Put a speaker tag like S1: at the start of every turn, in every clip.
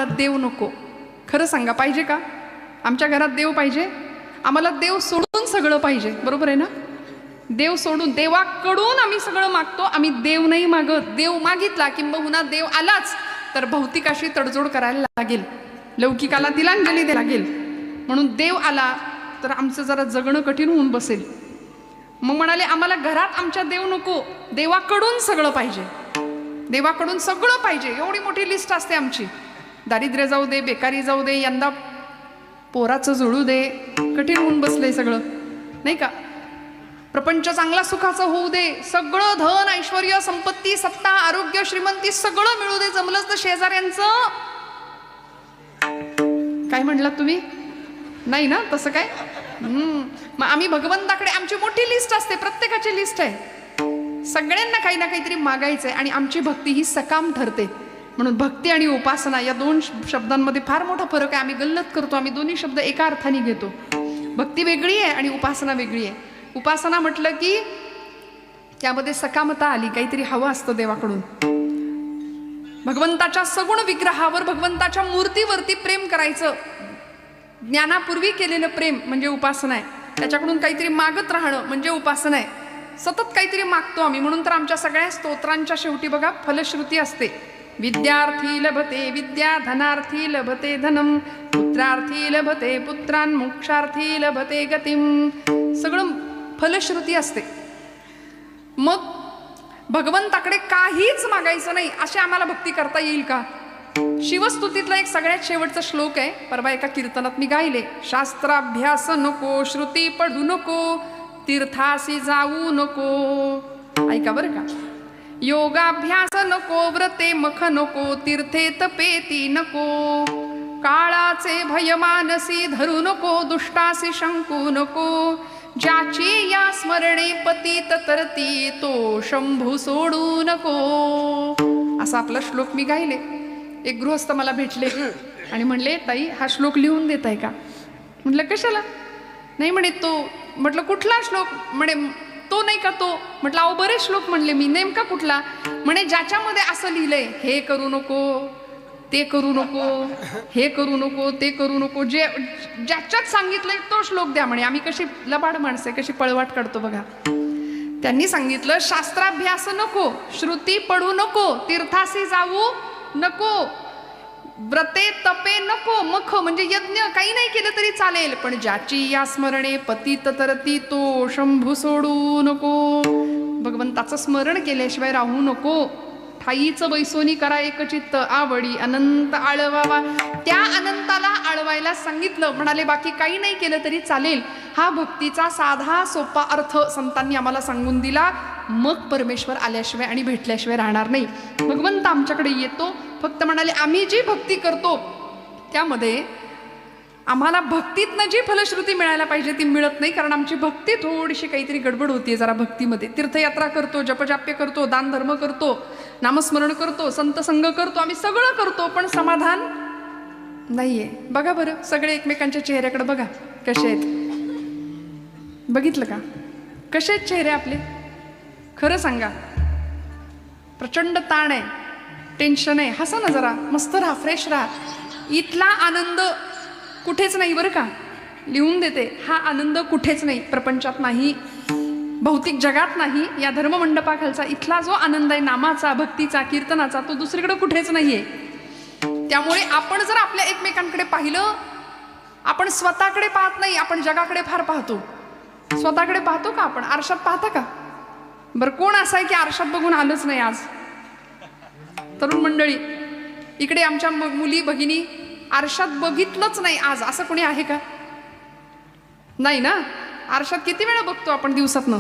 S1: घरात देव नको. खरं सांगा, पाहिजे का? आमच्या घरात देव पाहिजे? आम्हाला देव सोडून सगळं पाहिजे, बरोबर आहे ना? देव सोडून, देवाकडून आम्ही सगळं मागतो, आम्ही देव नाही मागत. देव मागितला किंबहुना देव आलाच तर भौतिकाशी तडजोड करायला लागेल, लौकिकाला तिलांजली द्यायला लागेल. म्हणून देव आला तर आमचं जरा जगणं कठीण होऊन बसेल. मग म्हणाले आम्हाला घरात आमच्या देव नको, देवाकडून सगळं पाहिजे, देवाकडून सगळं पाहिजे. एवढी मोठी लिस्ट असते आमची. दारिद्र्य जाऊ दे, बेकारी जाऊ दे, यंदा पोराचं जुळू दे, कठीण होऊन बसलंय सगळं, नाही का? प्रपंच चांगला सुखाचं होऊ दे, सगळं धन ऐश्वर्य संपत्ती सत्ता आरोग्य श्रीमंती सगळं मिळू दे, जमलंच तर शेजाऱ्यांचं. काय म्हणलात तुम्ही? नाही ना तसं काय? मग आम्ही भगवंताकडे, आमची मोठी लिस्ट असते, प्रत्येकाची लिस्ट आहे. सगळ्यांना काही ना काहीतरी मागायचंय आणि आमची भक्ती ही सकाम ठरते. म्हणून भक्ती आणि उपासना या दोन शब्दांमध्ये फार मोठा फरक आहे. आम्ही गल्लत करतो, आम्ही दोन्ही शब्द एका अर्थाने घेतो. भक्ती वेगळी आहे आणि उपासना वेगळी आहे. उपासना म्हटलं की त्यामध्ये सकामता आली, काहीतरी हवं असतं देवाकडून. भगवंताच्या सगुण विग्रहावर, भगवंताच्या मूर्तीवरती प्रेम करायचं. ज्ञानापूर्वी केलेलं प्रेम म्हणजे उपासना आहे. त्याच्याकडून काहीतरी मागत राहणं म्हणजे उपासना आहे. सतत काहीतरी मागतो आम्ही. म्हणून तर आमच्या सगळ्या स्तोत्रांच्या शेवटी बघा फलश्रुती असते. विद्यार्थी लभते विद्या, धनार्थी लभते धनम, पुत्रार्थी लभते पुत्रान, मोक्षार्थी लभते गतिम. सगळं फलश्रुती असते. मग भगवंताकडे काहीच मागायचं नाही अशी आम्हाला भक्ती करता येईल का? शिवस्तुतीतला एक सगळ्यात शेवटचा श्लोक आहे, परवा एका कीर्तनात मी गायले. शास्त्राभ्यास नको, श्रुती पढू नको, तीर्थासी जाऊ नको. ऐका बरं का. योगाभ्यास नको, व्रते मख नको, तीर्थे तपेती नको, काळाचे भय मानसी धरू नको, दुष्टासी शंकू नको, ज्याची या स्मरणे पतित तरती तो शंभू सोडू नको. असा आपला श्लोक मी गायले. एक गृहस्थ मला भेटले आणि म्हणले ताई हा श्लोक लिहून देत आहे का? म्हटलं कशाला? नाही म्हणे तो. म्हटलं कुठला श्लोक? म्हणे तो नाही का तो. म्हटलं अहो बरेच श्लोक म्हणले मी, नेमका कुठला? म्हणे ज्याच्यामध्ये असं लिहिलंय हे करू नको, ते करू नको, हे करू नको, ते करू नको, जे ज्याच्यात सांगितलंय तो श्लोक द्या म्हणे. आम्ही कशी लबाड माणसं कशी पळवाट काढतो बघा. त्यांनी सांगितलं शास्त्राभ्यास नको, श्रुती पढू नको, तीर्थासी जाऊ नको, व्रते तपे नको, मख म्हणजे यज्ञ काही नाही केलं तरी चालेल, पण ज्याची या स्मरणे पतित तरती तो शंभू सोडू नको. भगवंताचं स्मरण केल्याशिवाय राहू नको. ठाईचं बैसोनी करा एकचित्त, आवडी अनंत आळवावा. त्या अनंताला आळवायला सांगितलं. म्हणाले बाकी काही नाही केलं तरी चालेल. हा भक्तीचा साधा सोपा अर्थ संतांनी आम्हाला सांगून दिला. मग परमेश्वर आल्याशिवाय आणि भेटल्याशिवाय राहणार नाही. भगवंत आमच्याकडे येतो. फक्त म्हणाले आम्ही जी भक्ती करतो त्यामध्ये आम्हाला भक्तीतनं जी फलश्रुती मिळायला पाहिजे ती मिळत नाही. कारण आमची भक्ती थोडीशी काहीतरी गडबड होतीये जरा भक्तीमध्ये. तीर्थयात्रा करतो, जपजाप्य करतो, दान धर्म करतो, नामस्मरण करतो, संत संग करतो, आम्ही सगळं करतो, पण समाधान नाहीये. बघा बरं सगळे एकमेकांच्या चेहऱ्याकडे बघा कसे आहेत. बघितलं का कसे आहेत चेहरे आपले? खरं सांगा. प्रचंड ताण आहे, टेन्शन आहे. हसा ना जरा, मस्त राहा, फ्रेश राहा. इथला आनंद कुठेच नाही बरं का. लिहून देते, हा आनंद कुठेच नाही, प्रपंचात नाही, भौतिक जगात नाही. या धर्ममंडपाखालचा इथला जो आनंद आहे नामाचा, भक्तीचा, कीर्तनाचा, तो दुसरीकडे कुठेच नाहीये. त्यामुळे आपण जर आपल्या एकमेकांकडे पाहिलं, आपण स्वतःकडे पाहत नाही, आपण जगाकडे फार पाहतो. स्वतःकडे पाहतो का आपण? आरशात पाहता का? बरं कोण असं आहे की आरशात बघून आलंच नाही आज? तरुण मंडळी इकडे आमच्या मुली भगिनी आरशात बघितलंच नाही आज, असं कोणी आहे का? नाही ना. आरशात किती वेळा बघतो आपण दिवसातनं?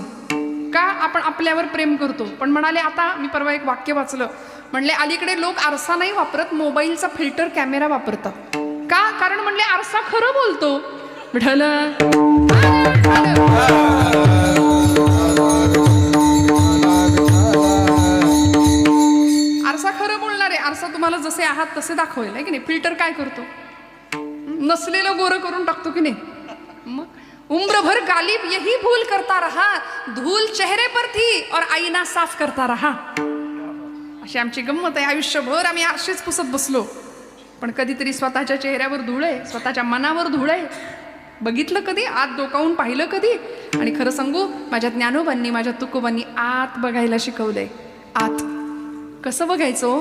S1: का? आपण आपल्यावर प्रेम करतो. पण म्हणाले आता मी परवा एक वाक्य वाचलं, म्हणले अलीकडे लोक आरसा नाही वापरत, मोबाईलचा फिल्टर कॅमेरा वापरतात. का? कारण म्हणले आरसा खरं बोलतो. आरसा खरं बोलणार आहे. आरसा तुम्हाला जसे आहात तसे दाखवेल आहे की नाही. फिल्टर काय करतो? नसलेलं गोरं करून टाकतो की नाही. मग उम्र भर गालिब यही भूल करता रहा, धूल चेहरे पर थी और आईना साफ करता रहा. अशी आमची गंमत आहे. आयुष्यभर आम्ही आरशेच पुसत बसलो. पण कधीतरी स्वतःच्या चेहऱ्यावर धूळ आहे, स्वतःच्या मनावर धूळ आहे. बघितलं कधी? आत डोकावून पाहिलं कधी? आणि खरं सांगू, माझ्या ज्ञानोबांनी, माझ्या तुकोबांनी आत बघायला शिकवलंय. आत कसं बघायचो?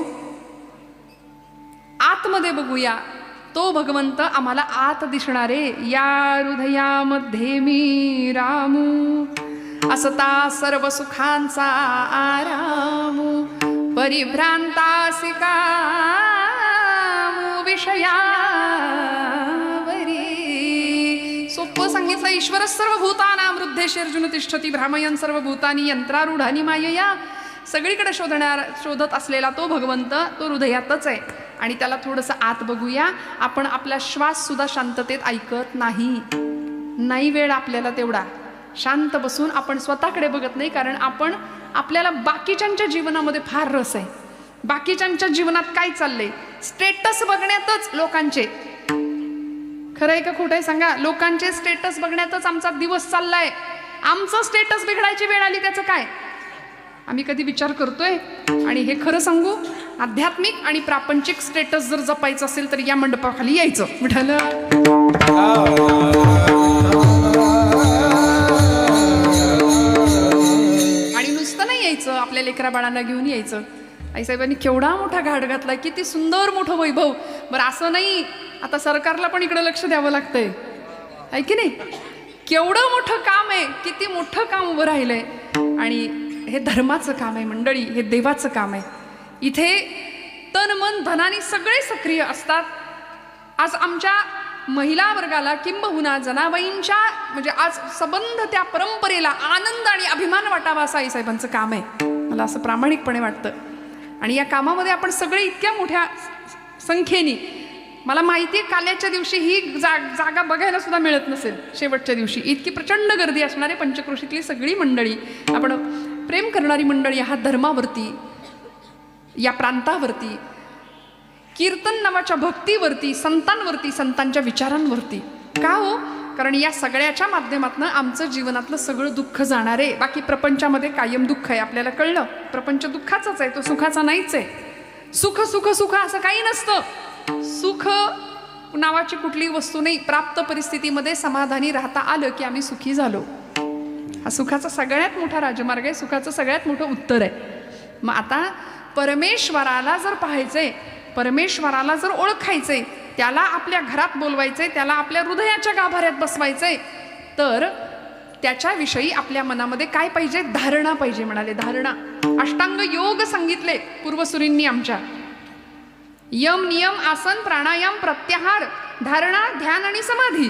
S1: आतमध्ये बघूया. तो भगवंत आम्हाला आत दिसणारे. या हृदयामध्ये मी रामू, असता सर्व सुखांचा आरामू, परिभ्रांतासी कामू विषयावरी. सोपं सांगितलं. ईश्वर सर्व भूतानां हृद्देशे अर्जुन तिष्ठती भ्रामयन् सर्व भूतानि यंत्रारूढानि मायया. सगळीकडे शोधत असलेला तो भगवंत तो हृदयातच आहे. आणि त्याला थोडंसं आत बघूया. आपण आपला श्वास सुद्धा शांततेत ऐकत नाही वेळ आपल्याला तेवढा शांत बसून आपण स्वतःकडे बघत नाही. कारण आपल्याला बाकीच्यांच्या जीवनामध्ये फार रस आहे. बाकीच्यांच्या जीवनात काय चाललंय? स्टेटस बघण्यातच लोकांचे. खरं आहे का खोटं आहे सांगा? लोकांचे स्टेटस बघण्यातच आमचा दिवस चाललाय. आमचं स्टेटस बिघडायची वेळ आली त्याचं काय? आम्ही कधी विचार करतोय? आणि हे खरं सांगू, आध्यात्मिक आणि प्रापंचिक स्टेटस जर जपायचं असेल तर या मंडपाखाली यायचं. विठ्ठल आणि नुसतं नाही यायचं, आपल्या लेकरा बाळांना घेऊन यायचं. आईसाहेबांनी केवढा मोठा घाट घातलाय, किती सुंदर मोठं वैभव. बरं असं नाही, आता सरकारला पण इकडे लक्ष द्यावं लागतंय, आहे की नाही? केवढं मोठं काम आहे, किती मोठं काम उभं राहिलंय. आणि हे धर्माचं काम आहे मंडळी, हे देवाचं काम आहे. इथे तन मन धनाने सगळे सक्रिय असतात. आज आमच्या महिला वर्गाला किंबहुना जनाबाईंच्या म्हणजे आज संबंध त्या परंपरेला आनंद आणि अभिमान वाटावा असं आईसाहेबांचं काम आहे. मला असं प्रामाणिकपणे वाटतं. आणि या कामामध्ये आपण सगळे इतक्या मोठ्या संख्येने, मला माहिती आहे काल्याच्या दिवशी ही जागा बघायला सुद्धा मिळत नसेल. शेवटच्या दिवशी इतकी प्रचंड गर्दी असणारे पंचक्रोशीतली सगळी मंडळी, आपण प्रेम करणारी मंडळी आहात धर्मावरती, या प्रांतावरती, कीर्तन नावाच्या भक्तीवरती, संतांवरती, संतांच्या विचारांवरती. का हो? कारण या सगळ्याच्या माध्यमातून आमचं जीवनातलं सगळं दुःख जाणार आहे. बाकी प्रपंचामध्ये कायम दुःख आहे, आपल्याला कळलं. प्रपंच दुःखाचाच आहे, तो सुखाचा नाहीच आहे. सुख सुख सुख असं काही नसतं. सुख नावाची कुठलीही वस्तू नाही. प्राप्त परिस्थितीमध्ये समाधानी राहता आलं की आम्ही सुखी झालो. हा सुखाचा सगळ्यात मोठा राजमार्ग आहे, सुखाचं सगळ्यात मोठं उत्तर आहे. मग आता परमेश्वराला जर पाहायचंय, परमेश्वराला जर ओळखायचंय, त्याला आपल्या घरात बोलवायचंय, त्याला आपल्या हृदयाच्या गाभाऱ्यात बसवायचंय, तर त्याच्याविषयी आपल्या मनामध्ये काय पाहिजे? धारणा पाहिजे. म्हणाले धारणा. अष्टांग योग सांगितले पूर्वसुरींनी आमच्या. यम, नियम, आसन, प्राणायाम, प्रत्याहार, धारणा, ध्यान आणि समाधी.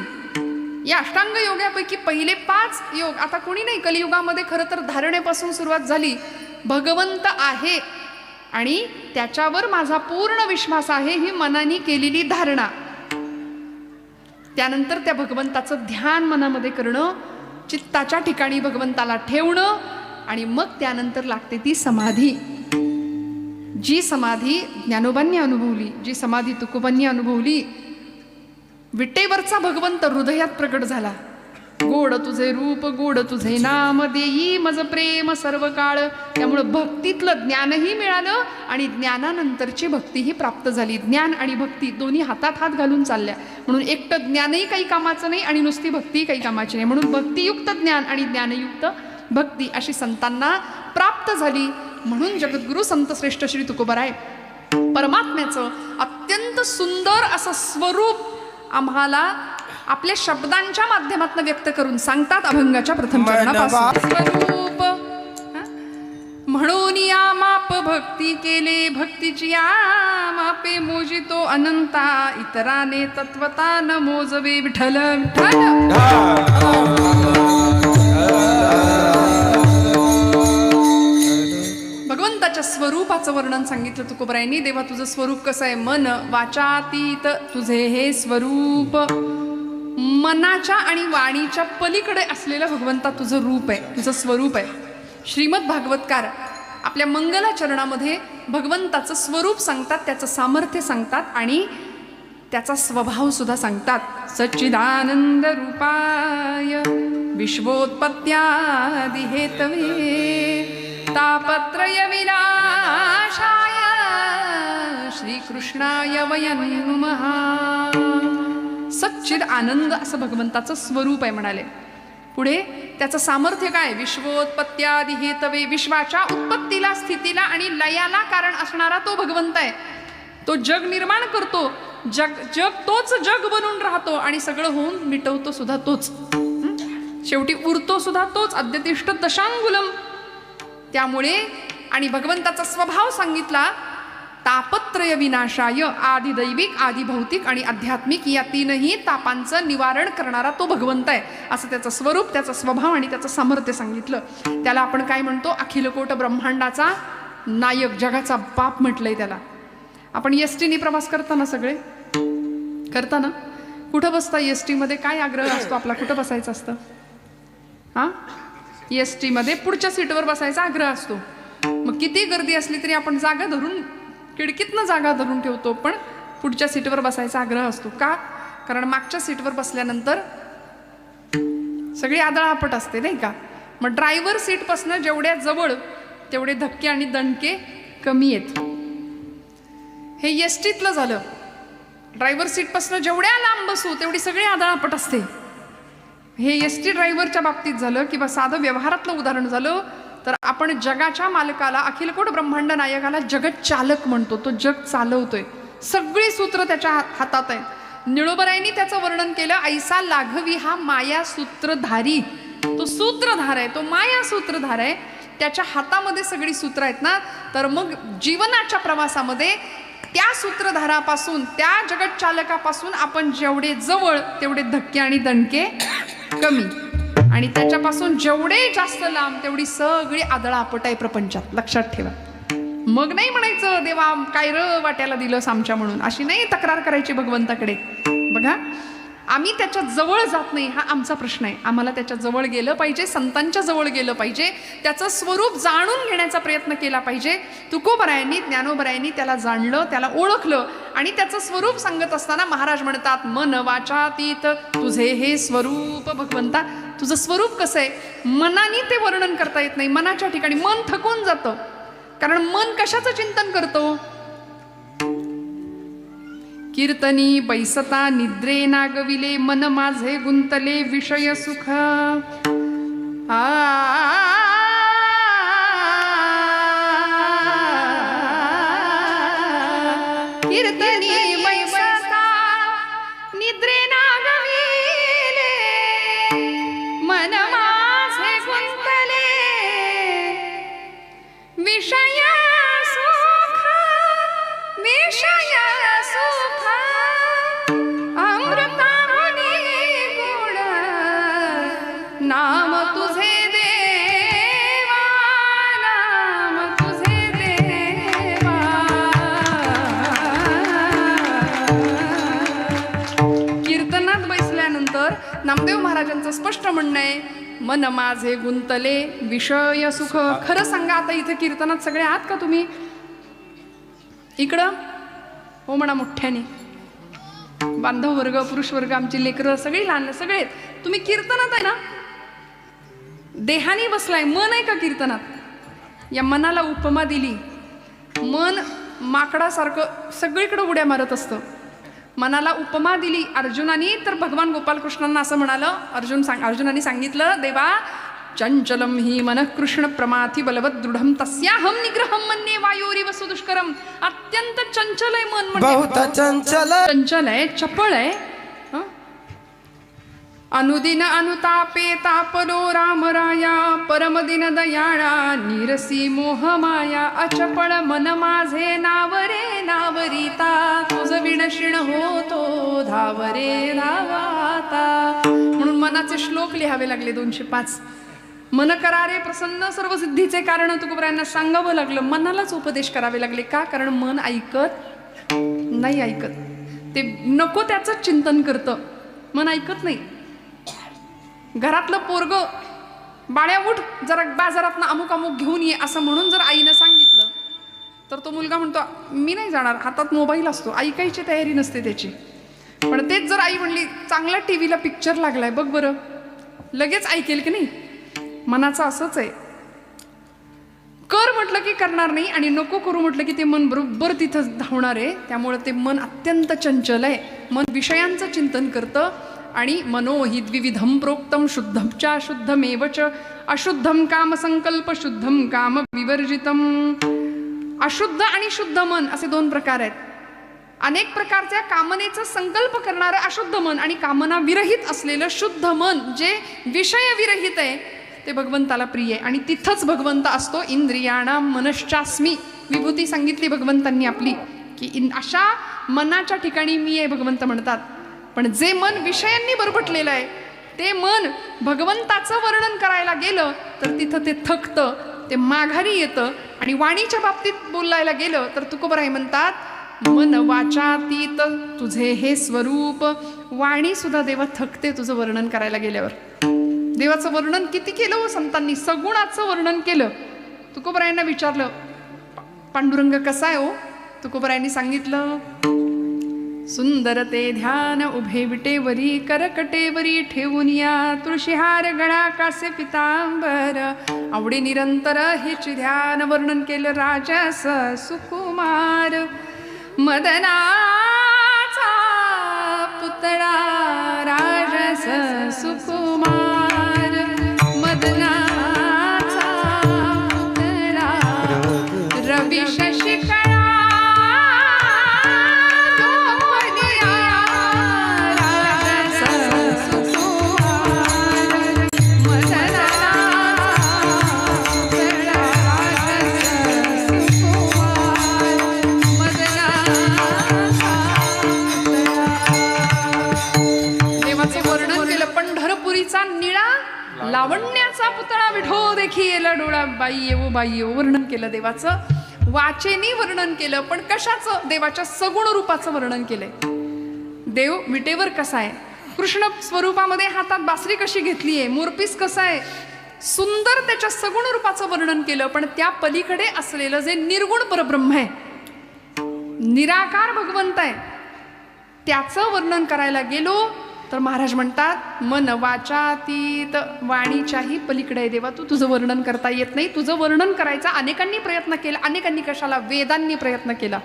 S1: या अष्टांग योगापैकी पहिले 5 योग. आता कोणी नाही, कलियुगामध्ये खरं तर धारणेपासून सुरुवात झाली. भगवंत आहे आणि त्याच्यावर माझा पूर्ण विश्वास आहे, ही मनाने केलेली धारणा. त्यानंतर त्या भगवंताचं ध्यान मनामध्ये करणं, चित्ताच्या ठिकाणी भगवंताला ठेवणं, आणि मग त्यानंतर लागते ती समाधी. जी समाधी ज्ञानोबांनी अनुभवली, जी समाधी तुकोबांनी अनुभवली. विटेवरचा भगवंत हृदयात प्रकट झाला. गोड तुझे रूप, गोड तुझे नाम, देई मज प्रेम सर्व काळ. त्यामुळं भक्तीतलं ज्ञानही मिळालं आणि ज्ञानानंतरची भक्तीही प्राप्त झाली. ज्ञान आणि भक्ती दोन्ही हातात हात घालून चालल्या. म्हणून एकटं ज्ञानही काही कामाचं नाही आणि नुसती भक्तीही काही कामाची नाही. म्हणून भक्तियुक्त ज्ञान आणि ज्ञानयुक्त भक्ती अशी संतांना प्राप्त झाली. म्हणून जगद्गुरु संत श्रेष्ठ श्री तुकोबाराय परमात्म्याचं अत्यंत सुंदर असं स्वरूप आम्हाला आपल्या शब्दांच्या माध्यमातून व्यक्त करून सांगतात. अभंगाच्या प्रथम चरणापासून स्वरूप म्हणून या माप भक्ती केले, भक्तीची या मापे मोजितो अनंता, इतराने तत्वता न मोजवे. विठ्ठल विठ्ठल. भगवंताच्या स्वरूपाचं वर्णन सांगितलं तुकोबारायांनी. देवा तुझं स्वरूप कसं आहे? मन वाचातीत तुझे हे स्वरूप. मनाच्या आणि वाणीच्या पलीकडे असलेलं भगवंता तुझं रूप आहे, तुझं स्वरूप आहे. श्रीमद भागवतकार आपल्या मंगलाचरणामध्ये भगवंताचं स्वरूप सांगतात, त्याचं सामर्थ्य सांगतात आणि त्याचा स्वभाव सुद्धा सांगतात. सच्चिदानंद रूपाय विश्वोत्पत्त्यादि हेतवे तापत्रय विनाशाय श्री कृष्णाय वयं नुमः. सच्चिद आनंद असं भगवंताचं स्वरूप आहे म्हणाले. पुढे त्याचं सामर्थ्य काय? विश्वोत्पत्त्यादि हेतवे, विश्वाच्या उत्पत्तीला स्थितीला आणि लयाला कारण असणारा तो भगवंत आहे. तो जग निर्माण करतो, जग तोच जग बनून राहतो आणि सगळं होऊन मिटवतो सुद्धा तोच, शेवटी उरतो सुद्धा तोच. अद्यतिष्ठ दशांगुलम. त्यामुळे आणि भगवंताचा स्वभाव सांगितला, तापत्रय विनाशाय, आदि दैविक आदि भौतिक आणि आध्यात्मिक या तीनही तापांचं निवारण करणारा तो भगवंत आहे असं त्याचं स्वरूप, त्याचा स्वभाव आणि त्याचं सामर्थ्य सांगितलं. त्याला आपण काय म्हणतो? अखिलकोट ब्रह्मांडाचा नायक, जगाचा बाप म्हटलंय त्याला. आपण एसटीने प्रवास करताना सगळे करताना कुठं बसता? एसटीमध्ये काय आग्रह असतो आपला? कुठं बसायचं असतं? हां, एसटीमध्ये पुढच्या सीटवर बसायचा आग्रह असतो. मग किती गर्दी असली तरी आपण जागा धरून, खिडकीतनं जागा धरून ठेवतो, पण पुढच्या सीटवर बसायचा आग्रह असतो. का? कारण मागच्या सीटवर बसल्यानंतर सगळी आदळापट असते नाही का. मग ड्रायव्हर सीटपासनं जेवढ्या जवळ तेवढे धक्के आणि दणके कमी आहेत. हे एसटीतलं झालं. ड्रायव्हर सीटपासनं जेवढ्या लांब बसू तेवढी सगळी आदळापट असते. हे एसटी ड्रायव्हरच्या बाबतीत झालं किंवा साधं व्यवहारातलं उदाहरण झालं तर आपण जगाच्या मालकाला, अखिलकोट ब्रह्मांड नायकाला जगत चालक म्हणतो. तो जग चालवतोय, सगळी सूत्र त्याच्या हातात आहेत. निळोबरायांनी त्याचं वर्णन केलं, ऐसा लाघवी हा माया सूत्रधारी. तो सूत्रधार आहे, तो माया सूत्रधार आहे. त्याच्या हातामध्ये सगळी सूत्र आहेत ना. तर मग जीवनाच्या प्रवासामध्ये त्या सूत्रधारापासून, त्या जगत चालकापासून आपण जेवढे जवळ तेवढे धक्के आणि दणके कमी, आणि त्याच्यापासून जेवढे जास्त लांब तेवढी सगळी आदळापट आहे प्रपंचात. लक्षात ठेवा. मग नाही म्हणायचं देवा काय र वाट्याला दिलंस आमच्या म्हणून, अशी नाही तक्रार करायची भगवंताकडे. बघा, आम्ही त्याच्या जवळ जात नाही हा आमचा प्रश्न आहे. आम्हाला त्याच्या जवळ गेलं पाहिजे, संतांच्या जवळ गेलं पाहिजे, त्याचं स्वरूप जाणून घेण्याचा प्रयत्न केला पाहिजे. तुकोबरायांनी, ज्ञानोबरायांनी त्याला जाणलं, त्याला ओळखलं आणि त्याचं स्वरूप सांगत असताना महाराज म्हणतात, मन वाचातीत तुझे हे स्वरूप. भगवंता तुझं स्वरूप कसं आहे? मनाने ते वर्णन करता येत नाही. मनाच्या ठिकाणी मन थकून जातं, कारण मन कशाचं चिंतन करतो? कीर्तनी बैसता निद्रे नागविले, मन माझे गुंतले विषय सुख. कीर्तनी बैसता निद्रे नागविले, मन माझे गुंतले विषय सुख. विषय सुख अमृताहुनी गुण, नाम तुझे देवा, नाम तुझे देवा. कीर्तनात बसल्यानंतर नामदेव महाराजांचं स्पष्ट म्हणणं आहे, मन माझे गुंतले विषय सुख. खरं सांगा, आता इथे कीर्तनात सगळे आहात का तुम्ही? इकडं हो म्हणा मोठ्याने. बांधव वर्ग, पुरुष वर्ग, आमची लेकरं सगळी लहान, सगळे तुम्ही कीर्तनात आहे ना. देहानी बसलाय, मन आहे का कीर्तनात? या मनाला उपमा दिली. मन माकडासारखं सगळीकडे उड्या मारत असतं. मनाला उपमा दिली अर्जुनानी, तर भगवान गोपालकृष्णांना असं म्हणालं, अर्जुनानी सांगितलं, देवा चंचलम ही मन कृष्ण प्रमाथी बलवत दृढम तस्याहम निग्रहम मन्ये वायोरिव सुदुष्करम. अत्यंत चंचल आहे मन, म्हणजे चंचल आहे, चपळ आहे. अनुदिन अनुतापे तापलो रामराया, परमदिन दयाळा निरसी मोहमाया. अचपळ मन माझे नावरे नावरिता, तुझ विणशिण होतो धावरे धावाता. म्हणून मनाचे श्लोक लिहावे लागले 205. मन करारे प्रसन्न सर्व सिद्धीचे कारण तुकोबरायांना सांगावं लागलं. मनालाच उपदेश करावे लागले. का? कारण मन ऐकत नाही. ते नको त्याचं चिंतन करतं, मन ऐकत नाही. घरातलं पोरग बाळ्या उठ जरा बाजारातनं अमुक अमुक घेऊन ये असं म्हणून जर आईनं सांगितलं तर तो मुलगा म्हणतो मी नाही जाणार. हातात मोबाईल असतो, ऐकायची तयारी नसते त्याची. पण तेच जर आई म्हणली चांगला टीव्हीला पिक्चर लागलाय बघ बरं, लगेच ऐकेल की नाही. मनाचं असंच आहे. कर म्हटलं की करणार नाही आणि नको करू म्हटलं की ते मन बरोबर तिथं धावणार आहे. त्यामुळं ते मन अत्यंत चंचल आहे. मन विषयांचं चिंतन करतं आणि मनो हि द्विविधम प्रोक्तम शुद्धमच्या शुद्धमेवच अशुद्धम काम संकल्प शुद्धम काम विवर्जितम. अशुद्ध आणि शुद्ध मन असे दोन प्रकार आहेत. अनेक प्रकारच्या कामनेचा संकल्प करणारं अशुद्ध मन आणि कामना विरहित असलेलं शुद्ध मन जे विषय विरहित आहे ते भगवंताला प्रिय आहे. आणि तिथंच भगवंत असतो. इंद्रियाणाम मनश्चास्मी विभूती सांगितली भगवंतांनी आपली की अशा मनाच्या ठिकाणी मी आहे भगवंत म्हणतात. पण जे मन विषयांनी बरबटलेलं आहे ते मन भगवंताचं वर्णन करायला गेलं तर तिथं ते थकतं, ते माघारी येतं. आणि वाणीच्या बाबतीत बोलायला गेलं तर तुकोबराय म्हणतात मन वाचातीत तुझे हे स्वरूप. वाणी सुद्धा देवा थकते तुझं वर्णन करायला गेल्यावर. देवाचं वर्णन किती केलं हो संतांनी, सगुणाचं वर्णन केलं. तुकोबरायांना विचारलं पांडुरंग कसा आहे हो? तुकोबरायांनी सांगितलं सुंदर ते ध्यान उभे विटेवरी करकटेवरी ठेवून या तुळशीहार गळा कासे पितांबर आवडे निरंतर हेच ध्यान. वर्णन केलं राजस सुकुमार मदनाचा पुतळा राजस सुकुमार मदनाचा पुतळा रवी शशिकळा निळा लावण्याचा पुतळा विठो देखी येला डोळा बाई येवो बाई येवो. वर्णन केलं देवाचं, वाचेनी वर्णन केलं. पण कशाचं? देवाच्या सगुण रूपाचं वर्णन केलंय. देव विटेवर कसा आहे, कृष्ण स्वरूपामध्ये हातात बासरी कशी घेतली आहे, मोरपीस कसा आहे, सुंदर त्याच्या सगुण रूपाचं वर्णन केलं. पण त्या पलीकडे असलेलं जे निर्गुण परब्रह्म आहे, निराकार भगवंत आहे, त्याचं वर्णन करायला गेलो तर महाराज म्हणतात मन वाचातीत. वाणीच्याही पलीकडे आहे देवा, तुझं वर्णन करता येत नाही. तुझं वर्णन करायचा अनेकांनी प्रयत्न केला. अनेकांनी कशाला? वेदांनी प्रयत्न केला.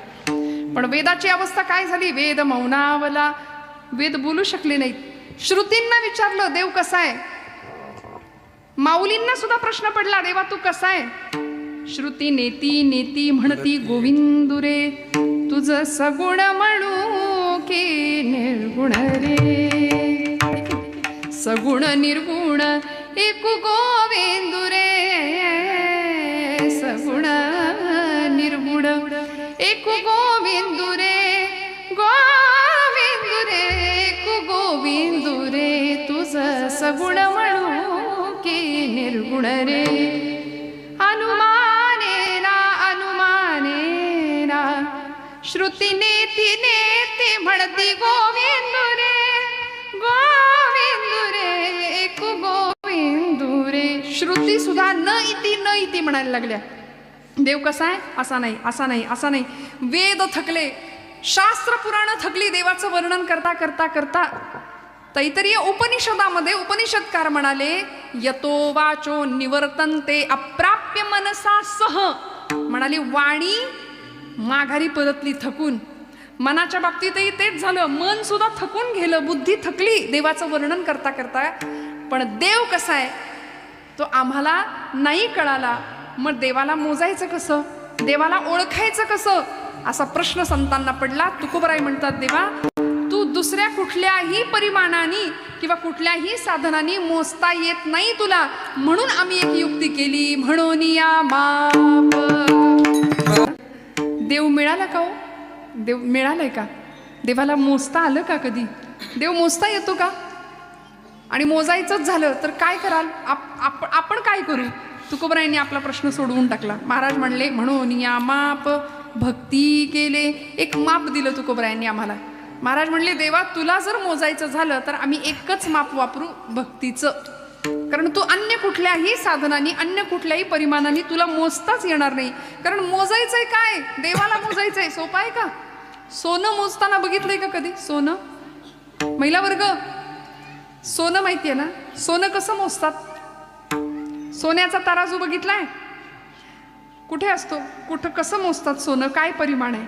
S1: पण वेदाची अवस्था काय झाली? वेद मौनावला. वेद बोलू शकले नाहीत. श्रुतींना विचारलं देव कसा आहे. माऊलींना सुद्धा प्रश्न पडला देवा तू कसा आहे. श्रुती नेती नेती म्हणती गोविंदुरे तुझं सगुण म्हणू की निर्गुण रे. सगुण निर्गुण एकू गोविंदुरे. सगुण निर्गुण एकू गोविंदुरे. गोविंदुरे एकू गोविंदुरे तुझं सगुण म्हणू की निर्गुण रे. अनुमानेना अनुमानेना श्रुती नेती नेती म्हणती गोविंदुरे. गोविंदुरे एक गोविंदुरे. श्रुती सुद्धा न इति म्हणायला लागल्या. देव कसा आहे? असा नाही असा नाही असा नाही. वेद थकले, शास्त्र पुराण थकली देवाचं वर्णन करता करता करता. तैतरीय उपनिषदामध्ये उपनिषदकार म्हणाले यतो वाचो निवर्तन्ते अप्राप्य मनसा सह. म्हणाली वाणी माघारी परतली थकून. मनाच्या बाबतीतही तेच झालं. मन सुद्धा थकून गेलं, बुद्धी थकली देवाचं वर्णन करता करता. पण देव कसा आहे तो आम्हाला नाही कळाला. मग देवाला मोजायचं कसं, देवाला ओळखायचं कसं, असा प्रश्न संतांना पडला. तुकोबराय म्हणतात देवा तू दुसऱ्या कुठल्याही परिमाणाने किंवा कुठल्याही साधनाने मोजता येत नाही तुला, म्हणून आम्ही एक युक्ती केली. म्हणून या माप. देव मिळाला का हो? देव मिळालाय का? देवाला मोजता आलं का कधी? देव मोजता येतो का? आणि मोजायचंच झालं तर काय कराल? आपण काय करू? तुकोबरायांनी आपला प्रश्न सोडवून टाकला. महाराज म्हणले म्हणून या माप. भक्ती केले, एक माप दिलं तुकोबरायांनी आम्हाला. महाराज म्हणले देवा तुला जर मोजायचं झालं तर आम्ही एकच माप वापरू, भक्तीचं. कारण तू अन्य कुठल्याही साधनांनी अन्य कुठल्याही परिमाणांनी तुला मोजताच येणार नाही. कारण मोजायचंय काय? देवाला मोजायचंय. सोपं आहे का? सोनं मोजताना बघितलंय का कधी? सोनं, महिला वर्ग सोनं माहितीये ना? सोनं कसं मोजतात? सोन्याचा तराजू बघितलाय? कुठे असतो, कुठं कसं मोजतात सोनं, काय परिमाण आहे?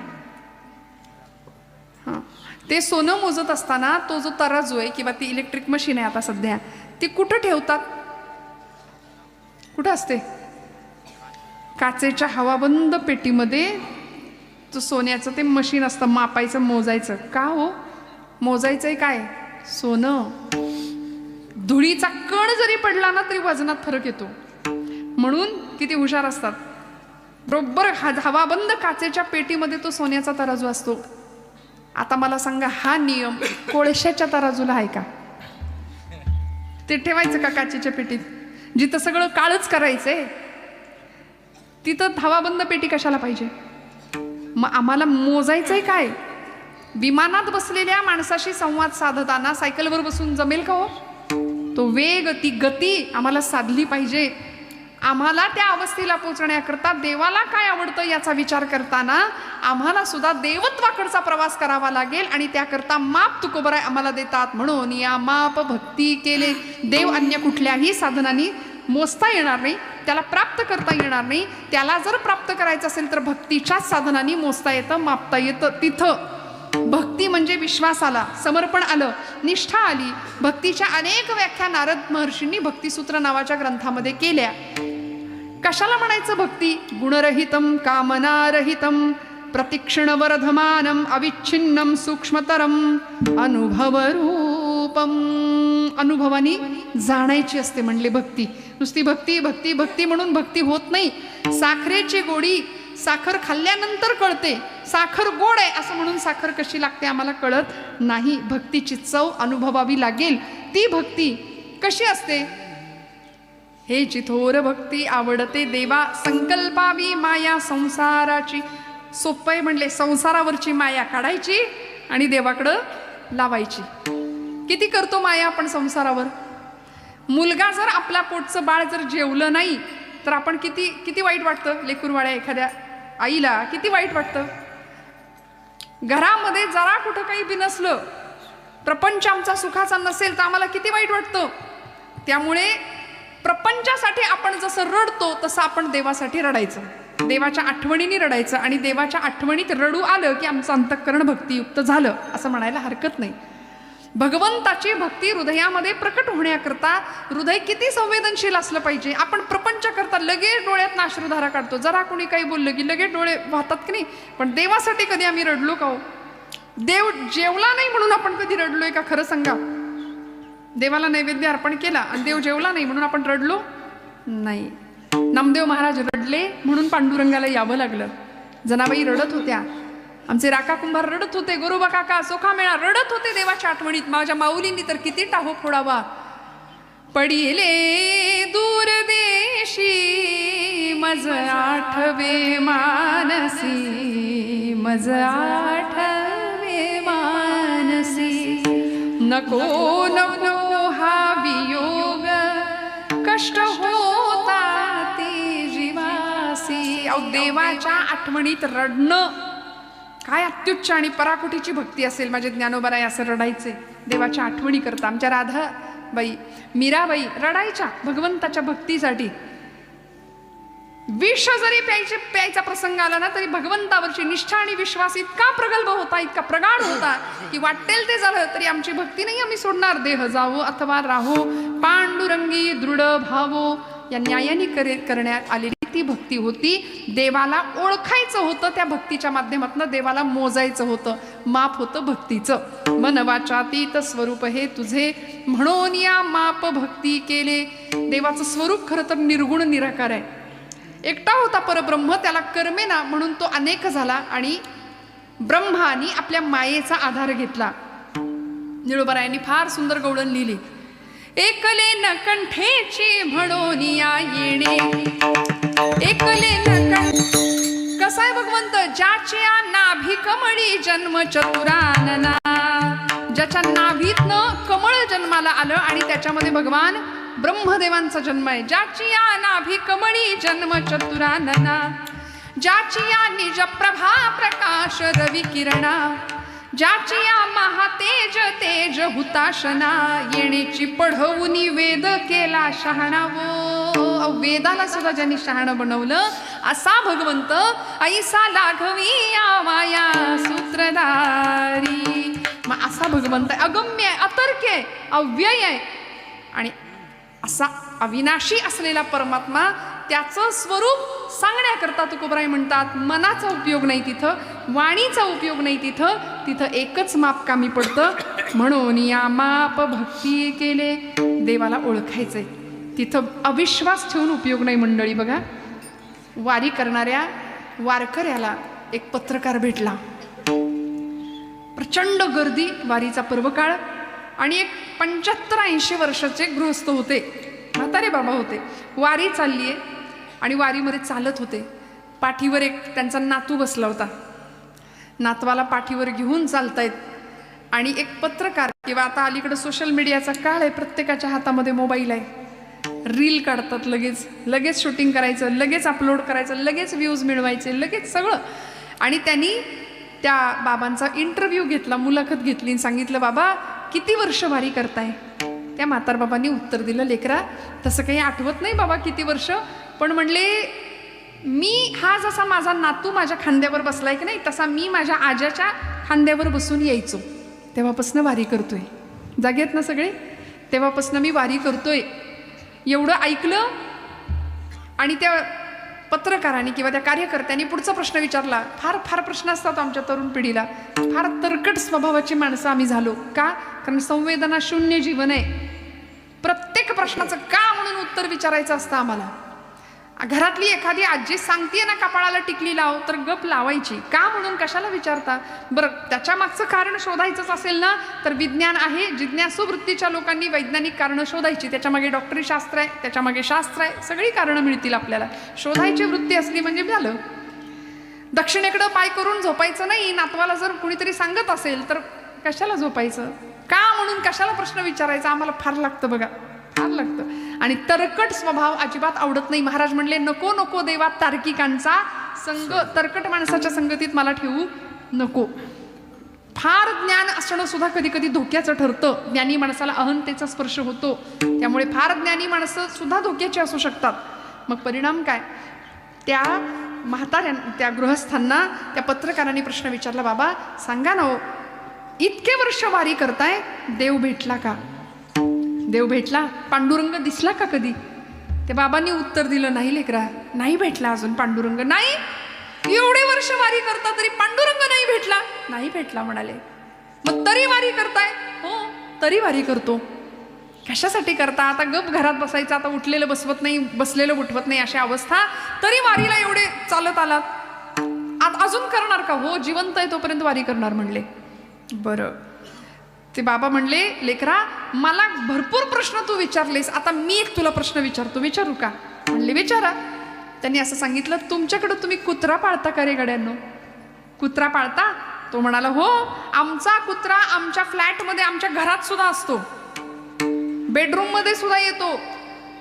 S1: हां, ते सोनं मोजत असताना तो जो तराजू आहे किंवा ती इलेक्ट्रिक मशीन आहे आता सध्या, ती कुठं ठेवतात? कुठं असते? काचेच्या हवाबंद पेटीमध्ये तो सोन्याचं ते मशीन असतं मापायचं, मोजायचं. का हो? मोजायचंय काय? सोनं. धुळीचा कण जरी पडला ना तरी वजनात फरक येतो. म्हणून किती हुशार असतात. बरोबर हवाबंद काचेच्या पेटीमध्ये तो सोन्याचा तराजू असतो. आता मला सांगा, हा नियम कोळशाच्या तराजूला आहे का? ते ठेवायचं का काचेच्या पेटीत? जिथं सगळं काळच करायचंय तिथं हवाबंद पेटी कशाला पाहिजे? मग आम्हाला मोजायचंय काय? विमानात बसलेल्या माणसाशी संवाद साधताना सायकलवर बसून जमेल का हो? तो वेग, ती गती आम्हाला साधली पाहिजे. आम्हाला त्या अवस्थेला पोहोचण्याकरता देवाला काय आवडतं याचा विचार करताना आम्हाला सुद्धा देवत्वाकडचा प्रवास करावा लागेल आणि त्याकरता माप तुकोबराय आम्हाला देतात. म्हणून या माप भक्ती केले. देव अन्य कुठल्याही साधनांनी मोजता येणार नाही, त्याला प्राप्त करता येणार नाही. त्याला जर प्राप्त करायचं असेल तर भक्तीच्याच साधनांनी मोजता येतं, मापता येतं. तिथं भक्ती म्हणजे विश्वास आला, समर्पण आलं, निष्ठा आली. भक्तीच्या अनेक व्याख्या नारद महर्षींनी भक्तिसूत्र नावाच्या ग्रंथामध्ये केल्या. कशाला म्हणायचं भक्ती? गुणरहितम कामनारहितम प्रतिक्षण वर्धमानम अविच्छिन्नम सूक्ष्मतरम अनुभवरूपम. अनुभवानी जाणायची असते म्हणले भक्ती. नुसती भक्ती भक्ती भक्ती म्हणून भक्ती होत नाही. साखरेची गोडी साखर खाल्ल्यानंतर कळते. साखर गोड आहे असं म्हणून साखर कशी लागते आम्हाला कळत नाही. भक्तीची चव अनुभवावी लागेल. ती भक्ती कशी असते? हे चिथोर भक्ती आवडते देवा, संकल्पावी माया संसाराची. सोपं आहे म्हणले, संसारावरची माया काढायची आणि देवाकडं लावायची. किती करतो माया आपण संसारावर? मुलगा जर आपल्या पोटचं बाळ जर जेवलं नाही तर आपण किती किती वाईट वाटतं. लेकरूवाळ्या एखाद्या आईला किती वाईट वाटतं. घरामध्ये जरा कुठं काही बिनसलं, प्रपंच आमचा सुखाचा नसेल तर आम्हाला किती वाईट वाटतं. त्यामुळे प्रपंचासाठी आपण जसं रडतो तसं आपण देवासाठी रडायचं, देवाच्या आठवणीने रडायचं. आणि देवाच्या आठवणीत रडू आलं की आमचं अंतःकरण भक्तियुक्त झालं असं म्हणायला हरकत नाही. भगवंताची भक्ती हृदयामध्ये प्रकट होण्याकरता हृदय किती संवेदनशील असलं पाहिजे. आपण प्रपंच करता लगेच डोळ्यात अश्रुधारा काढतो. जरा कोणी काही बोललं की लगेच डोळे वाहतात की नाही. पण देवासाठी कधी आम्ही रडलो का हो? देव जेवला नाही म्हणून आपण कधी रडलोय का? खरं सांगा. देवाला नैवेद्य अर्पण केला आणि देव जेवला नाही म्हणून आपण रडलो नाही. नामदेव महाराज रडले म्हणून पांडुरंगाला यावं लागलं. जनाबाई रडत होत्या, आमचे राका कुंभार रडत होते, गोरोबा काका सोखामेळा रडत होते देवाच्या आठवणीत. माझ्या माऊलींनी तर किती टाहो फोडावा. पडिले दूर देशी मज आठवे मानसी, मज आठवे मानसी. नको नको हा वियोग कष्ट होता ते जीवासी. अहो देवाच्या आठवणीत रडणं काय अत्युच्च आणि पराकुटीची भक्ती असेल. माझे ज्ञानोबाराय असं रडायचे देवाच्या आठवणी करता. आमच्या राधाबाई, मीराबाई रडायच्या भगवंताच्या भक्तीसाठी. विष जरी प्यायचा प्रसंग आला ना तरी भगवंतावरची निष्ठा आणि विश्वास इतका प्रगल्भ होता, इतका प्रगाढ होता की वाटेल ते झालं तरी आमची भक्ती नाही आम्ही सोडणार. देह जावो अथवा राहो पांडुरंगी दृढ भावो. या न्यायाने करण्यात आलेली ती भक्ती होती. देवाला ओळखायचं होतं, त्या भक्तीच्या माध्यमातून देवाला मोजायचं होतं. माप होतं भक्तीचं. मन वाचातीत स्वरूप हे तुझे म्हणून या माप भक्ती केले. देवाचं स्वरूप खरं तर निर्गुण निराकार आहे. एकटा होता परब्रह्म, त्याला कर्मेना म्हणून तो अनेक झाला आणि ब्रह्मानी आपल्या मायेचा आधार घेतला. निळोबारायांनी फार सुंदर गवळण लिहिली. एकले न कंठेची म्हणून या येणे, एकले न कंठ. कसा आहे भगवंत? ज्याची नाभी कमळी जन्म चतुरानना. ज्याच्या नाभीतनं कमळ जन्माला आलं आणि त्याच्यामध्ये भगवान ब्रह्मदेवांचा जन्म आहे. ज्याची या नाभी कमळी जन्म चतुरानना, ज्याची या निज प्रभा प्रकाश रवी किरणा, ज्याची या महातेज तेज हुताशना येण्याची पढवुनी वेद केला शहाणा वो. वेदाला सुद्धा ज्यांनी शहाणं बनवलं असा भगवंत ऐसा लाघवी माया सूत्रधारी. मग असा भगवंत अगम्य आहे, अतर्क्य आहे, अव्यय आहे आणि असा अविनाशी असलेला परमात्मा त्याचं स्वरूप सांगण्याकरता तुकोबराय म्हणतात मनाचा उपयोग नाही तिथं, वाणीचा उपयोग नाही तिथं, तिथं एकच माप कामी पडतं. म्हणून या माप भक्ती केले. देवाला ओळखायचंय तिथं अविश्वास ठेवून उपयोग नाही मंडळी. बघा वारी करणाऱ्या वारकऱ्याला एक पत्रकार भेटला. प्रचंड गर्दी, वारीचा पर्वकाळ आणि एक 75-80 वर्षाचे गृहस्थ होते, म्हातारे बाबा होते. वारी चालली आहे आणि वारीमध्ये चालत होते. पाठीवर एक त्यांचा नातू बसला होता. नातवाला पाठीवर घेऊन चालतायत आणि एक पत्रकार किंवा आता अलीकडे सोशल मीडियाचा काळ आहे, प्रत्येकाच्या हातामध्ये मोबाईल आहे. रील काढतात, लगेच शूटिंग करायचं, लगेच अपलोड करायचं, लगेच व्ह्यूज मिळवायचे, लगेच सगळं. आणि त्यांनी त्या बाबांचा इंटरव्ह्यू घेतला, मुलाखत घेतली आणि सांगितलं बाबा किती वर्ष वारी करताय. त्या म्हातार बाबांनी उत्तर दिलं लेकरा तसं काही आठवत नाही बाबा किती वर्ष, पण म्हणले मी हा जसा माझा नातू माझ्या खांद्यावर बसलाय की नाही तसा मी माझ्या आज्याच्या खांद्यावर बसून यायचो, तेव्हापासून वारी करतोय. जागेत ना सगळे, तेव्हापासून मी वारी करतोय. एवढं ऐकलं आणि त्या पत्रकारांनी किंवा त्या कार्यकर्त्यांनी पुढचा प्रश्न विचारला. फार प्रश्न असतात आमच्या तरुण पिढीला, फार तरकट स्वभावाची माणसं आम्ही झालो. का? कारण संवेदना शून्य जीवन आहे. प्रत्येक प्रश्नाचं का म्हणून उत्तर विचारायचं असतं आम्हाला. घरातली एखादी आजी सांगतीये ना कपाळाला टिकली लाव, तर गप लावायची. का म्हणून कशाला विचारता? बरं त्याच्या मागचं कारण शोधायचंच असेल ना तर विज्ञान आहे, जिज्ञासू वृत्तीच्या लोकांनी वैज्ञानिक कारणं शोधायची. त्याच्यामागे डॉक्टरी शास्त्र आहे, त्याच्यामागे शास्त्र आहे, सगळी कारणं मिळतील आपल्याला. शोधायची वृत्ती असली म्हणजे झालं. दक्षिणेकडं पाय करून झोपायचं नाही. नातवाला जर कुणीतरी सांगत असेल तर कशाला झोपायचं? का म्हणून कशाला प्रश्न विचारायचा? आम्हाला फार लागतं बघा, फार लागतं. आणि तरकट स्वभाव अजिबात आवडत नाही. महाराज म्हणले नको नको देवा तार्किकांचा संग, तरकट माणसाच्या संगतीत मला ठेवू नको. फार ज्ञान असणं सुद्धा कधी कधी धोक्याचं ठरतं. ज्ञानी माणसाला अहंतेचा स्पर्श होतो, त्यामुळे फार ज्ञानी माणसं सुद्धा धोक्याची असू शकतात. मग परिणाम काय? त्या म्हाताऱ्या त्या गृहस्थांना त्या पत्रकारांनी प्रश्न विचारला, बाबा सांगा ना हो, इतके वर्ष वारी करताय, देव भेटला का? देव भेटला? पांडुरंग दिसला का कधी? त्या बाबांनी उत्तर दिलं, नाही लेकरा, नाही भेटला अजून पांडुरंग. नाही, एवढे वर्ष वारी करता तरी पांडुरंग नाही भेटला? नाही भेटला म्हणाले. मग तरी वारी करताय? हो तरी वारी करतो. कशासाठी करता? आता गप घरात बसायचं, आता उठलेलं बसवत नाही, बसलेलं उठवत नाही अशी अवस्था, तरी वारीला एवढे चालत आलात, अजून करणार का? हो जिवंत आहे तोपर्यंत वारी करणार म्हणले. बरं. ते बाबा म्हणले, लेकरा मला भरपूर प्रश्न तू विचारलेस, आता मी एक तुला प्रश्न विचारतो, विचारू का? म्हणले विचारा. त्यांनी असं सांगितलं, तुमच्याकडं तुम्ही कुत्रा पाळता का रे गड्यांनो? कुत्रा पाळता? तो म्हणाला हो, आमचा कुत्रा आमच्या फ्लॅटमध्ये आमच्या घरात सुद्धा असतो, बेडरूम मध्ये सुद्धा येतो.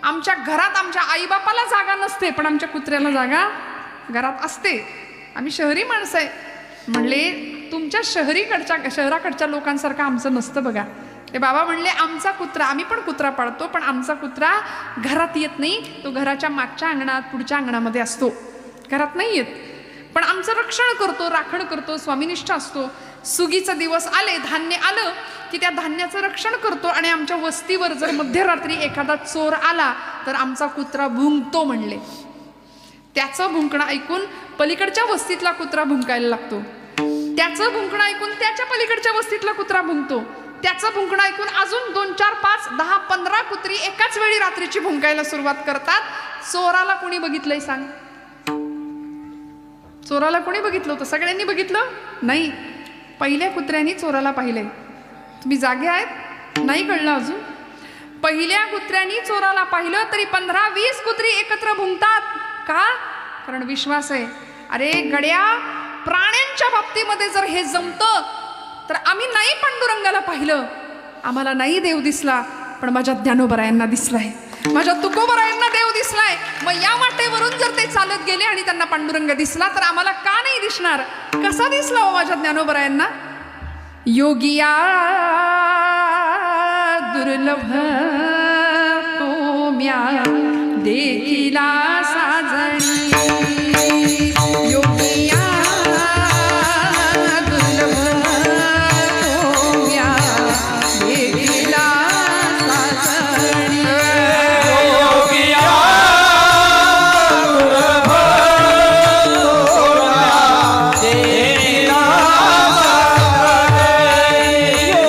S1: आमच्या घरात आमच्या आईबापाला जागा नसते पण आमच्या कुत्र्याला जागा घरात असते. आम्ही शहरी माणसं आहे. म्हणले तुमच्या शहराकडच्या लोकांसारखं आमचं नसतं बघा. ते बाबा म्हणले आमचा कुत्रा, आम्ही पण कुत्रा पाळतो पण आमचा कुत्रा घरात येत नाही, तो घराच्या मागच्या अंगणात पुढच्या अंगणामध्ये असतो, घरात नाही येत. पण आमचं रक्षण करतो, राखण करतो, स्वामिनिष्ठ असतो. सुगीचा दिवस आले, धान्य आलं की त्या धान्याचं रक्षण करतो. आणि आमच्या वस्तीवर जर मध्यरात्री एखादा चोर आला तर आमचा कुत्रा भुंकतो म्हणले. त्याचं भुंकणं ऐकून पलीकडच्या वस्तीतला कुत्रा भुंकायला लागतो, त्याचं भुंकणं ऐकून त्याच्या पलीकडच्या वस्तीतला कुत्रा भुंकतो, त्याचं भुंकणं ऐकून अजून 2, 4, 5, 10, 15 कुत्री एकाच वेळी रात्रीची भुंकायला सुरुवात करतात. चोराला कोणी बघितलंय सांग? चोराला कोणी बघितलं होतं? सगळ्यांनी बघितलं नाही, पहिल्या कुत्र्यांनी चोराला पाहिलंय. तुम्ही जागे आहेत? नाही कळलं अजून? पहिल्या कुत्र्यांनी चोराला पाहिलं तरी 15-20 कुत्री एकत्र भुंकतात. का? कारण विश्वास आहे. अरे गड्या, प्राण्यांच्या बाबतीमध्ये जर हे जमतं तर आम्ही नाही पांडुरंगाला पाहिलं, आम्हाला नाही देव दिसला, पण माझ्या ज्ञानोबरायांना दिसलाय, माझ्या तुकोबरायांना देव दिसलाय. मग या वाटेवरून जर ते चालत गेले आणि त्यांना पांडुरंग दिसला तर आम्हाला का नाही दिसणार? कसा दिसला हो माझ्या ज्ञानोबरायांना? योगिया देखिला साजणी योगिया दुर्लभ होम्या देखिला साजणी
S2: योगिया दुर्लभ देखिला साजणी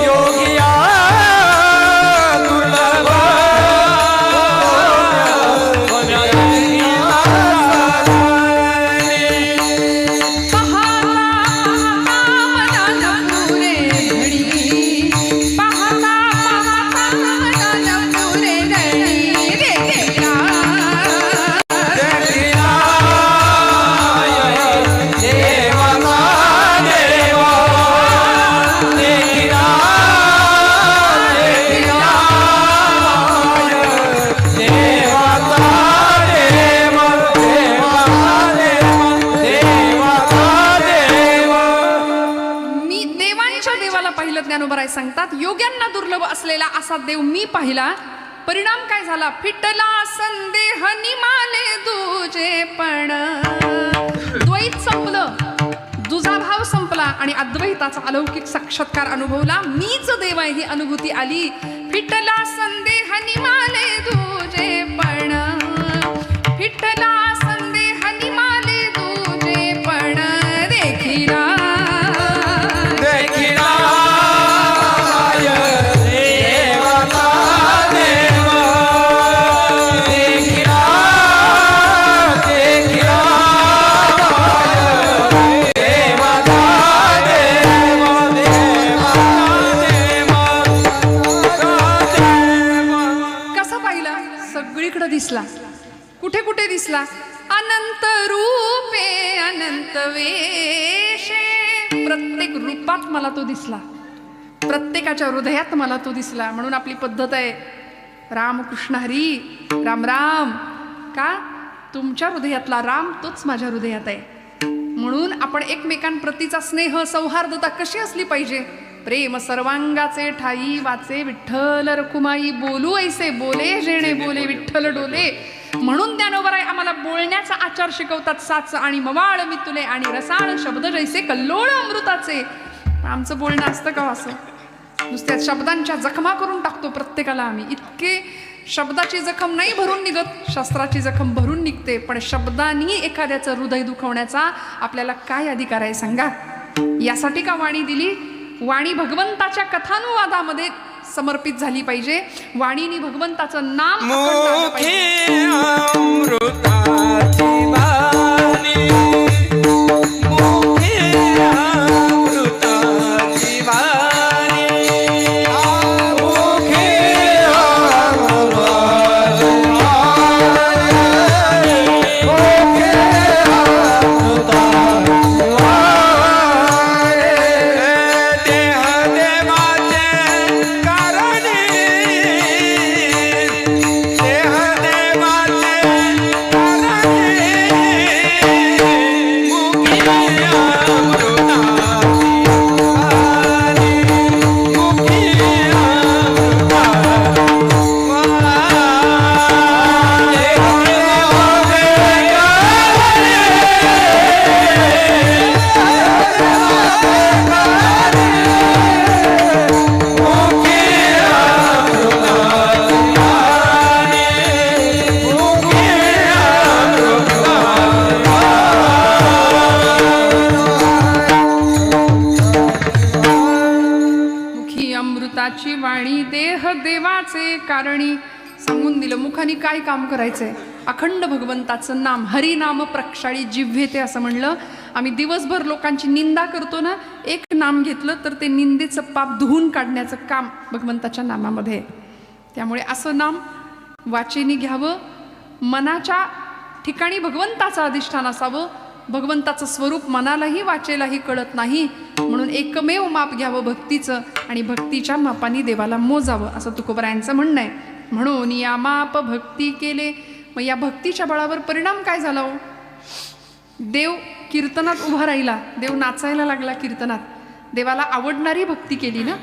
S2: योगिया दुर्लभ
S1: ज्ञानोबराय सांगतात योग्यांना दुर्लभ असलेला असा देव मी पाहिला. परिणाम काय झाला? फिटला संदेह निमाले दुजे पण द्वैत संपलं, दुजाभाव संपला आणि अद्वैताचा अलौकिक साक्षात्कार अनुभवला. मीच देव आहे ही अनुभूती आली. फिटला संदेह निमाले दुजे पण फिटला संदेह निमाले दुजे पण देखिला दिसला. कुठे कुठे दिसला? अनंत रूपे अनंत वेशे. प्रत्येक रूपात मला तो दिसला, प्रत्येकाच्या हृदयात मला तो दिसला. म्हणून आपली पद्धत आहे रामकृष्ण हरी राम राम. का? तुमच्या हृदयातला राम तोच माझ्या हृदयात आहे. म्हणून आपण एकमेकांप्रतीचा स्नेह सौहार्दता कशी असली पाहिजे? प्रेम सर्वांगाचे ठाई वाचे विठ्ठल रखुमाई. बोलू ऐसे बोले जेणे बोले विठ्ठल डोले. म्हणून ज्ञानोबराय आम्हाला बोलण्याचा आचार शिकवतात. साच आणि मवाळ मी तुले आणि रसाळ शब्द जैसे कल्लोळ अमृताचे. आमचं बोलणं असतं का असं? नुसत्या शब्दांच्या जखमा करून टाकतो प्रत्येकाला आम्ही. इतके शब्दाची जखम नाही भरून निघत, शस्त्राची जखम भरून निघते. पण शब्दांनी एखाद्याचं हृदय दुखवण्याचा आपल्याला काय अधिकार आहे सांगा? यासाठी का वाणी दिली? वाणी भगवंताच्या कथानुवादामध्ये समर्पित झाली पाहिजे. वाणीने भगवंताचं नाम वाणी देह देवाचे कारणी. सांगून दिलं मुखाने काय काम करायचंय. अखंड भगवंताचं नाम हरिनाम प्रक्षाळी जिव्हे ते असं म्हणलं. आम्ही दिवसभर लोकांची निंदा करतो ना, एक नाम घेतलं तर ते निंदेचं पाप धुवून काढण्याचं काम भगवंताच्या नामामध्ये आहे. त्यामुळे असं नाम वाचेनी घ्यावं. मनाच्या ठिकाणी भगवंताचं अधिष्ठान असावं. भगवंताचं स्वरूप मनालाही वाचेलाही कळत नाही. म्हणून एकमेव माप घ्यावं भक्तीचं आणि भक्तीच्या मापाने देवाला मोजावं असं तुकोबरायांचं म्हणणं आहे. म्हणून या माप भक्ती केले. मग या भक्तीच्या बळावर परिणाम काय झाला? हो, देव कीर्तनात उभा राहिला, देव नाचायला लागला कीर्तनात. देवाला आवडणारी भक्ती केली ना.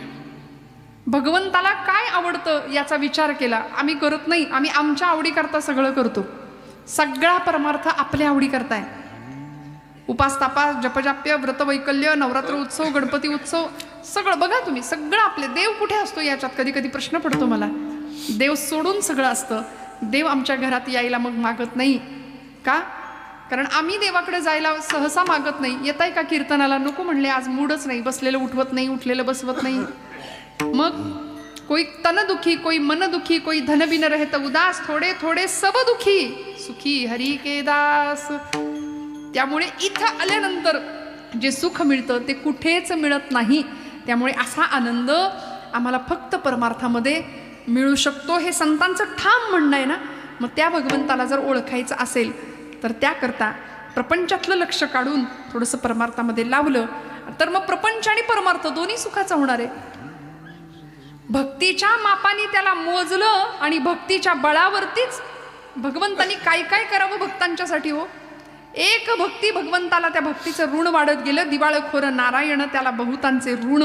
S1: भगवंताला काय आवडतं याचा विचार केला. आम्ही करत नाही, आम्ही आमच्या आवडीकरता सगळं करतो. सगळा परमार्थ आपल्या आवडी करताय. उपास तापास जपजाप्य व्रतवैकल्य नवरात्र उत्सव गणपती उत्सव सगळं बघा तुम्ही, सगळं आपले. देव कुठे असतो याच्यात कधी कधी प्रश्न पडतो मला. देव सोडून सगळं असतं. देव आमच्या घरात यायला मग मागत नाही का? कारण आम्ही देवाकडे जायला सहसा मागत नाही. येताय का कीर्तनाला? नको म्हणले, आज मूडच नाही, बसलेलं उठवत नाही, उठलेलं बसवत नाही. मग कोई तन दुखी, कोई मन दुखी, कोई धन बिन रहत उदास, थोडे थोडे सब दुखी, सुखी हरी के दास. त्यामुळे इथं आल्यानंतर जे सुख मिळतं ते कुठेच मिळत नाही. त्यामुळे असा आनंद आम्हाला फक्त परमार्थामध्ये मिळू शकतो, हे संतांचं ठाम म्हणणं आहे ना. मग त्या भगवंताला जर ओळखायचं असेल तर त्याकरता प्रपंचातलं लक्ष काढून थोडंसं परमार्थामध्ये लावलं तर मग प्रपंच आणि परमार्थ दोन्ही सुखाचा होणार आहे. भक्तीच्या मापाने त्याला मोजलं आणि भक्तीच्या बळावरतीच भगवंतानी काय काय करावं भक्तांच्यासाठी हो. एक भक्ती भगवंताला त्या भक्तीचं ऋण वाढत गेलं. दिवाळखोर नारायण त्याला बहुतांचे ऋण,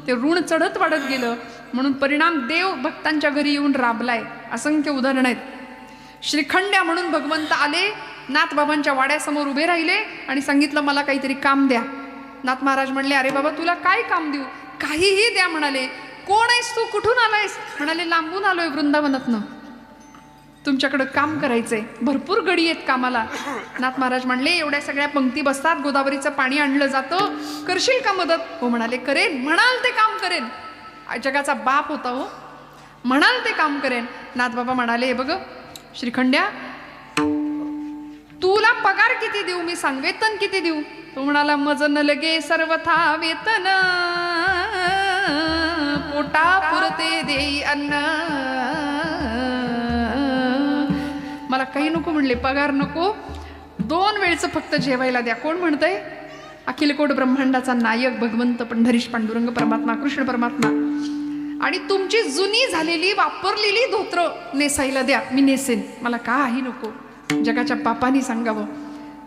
S1: ते ऋण चढत वाढत गेलं. म्हणून परिणाम देव भक्तांच्या घरी येऊन राबलाय. असंख्य उदाहरण आहेत. श्रीखंड्या म्हणून भगवंत आले, नाथबाबांच्या वाड्यासमोर उभे राहिले आणि सांगितलं मला काहीतरी काम द्या. नाथ महाराज म्हणले अरे बाबा तुला काय काम देऊ? काहीही द्या म्हणाले. कोण आहेस तू? कुठून आलायस? म्हणाले लांबून आलोय वृंदावनातनं, तुमच्याकडं काम करायचंय. भरपूर गडी आहेत कामाला. नाथ महाराज म्हणले एवढ्या सगळ्या पंक्ती बसतात, गोदावरीचं पाणी आणलं जातं, करशील का मदत? हो म्हणाले करेन. म्हणाल ते काम करेन. जगाचा बाप होता हो, म्हणाल ते काम करेन. नाथबाबा म्हणाले बघ श्रीखंड्या तुला पगार किती देऊ? मी सांग वेतन किती देऊ? तो म्हणाला मज न लगे सर्वथा वेतन, पोटा पुरते देई अन्न. मला काही नको म्हणले, पगार नको, 2 वेळचं फक्त जेवायला द्या. कोण म्हणतंय? अखिल कोट ब्रह्मांडाचा नायक भगवंत पंढरीश पांडुरंग परमात्मा कृष्ण परमात्मा. आणि तुमची जुनी झालेली वापरलेली धोत्र नेसायला द्या, मी नेसेन, मला काही नको. जगाच्या बापानी सांगावं.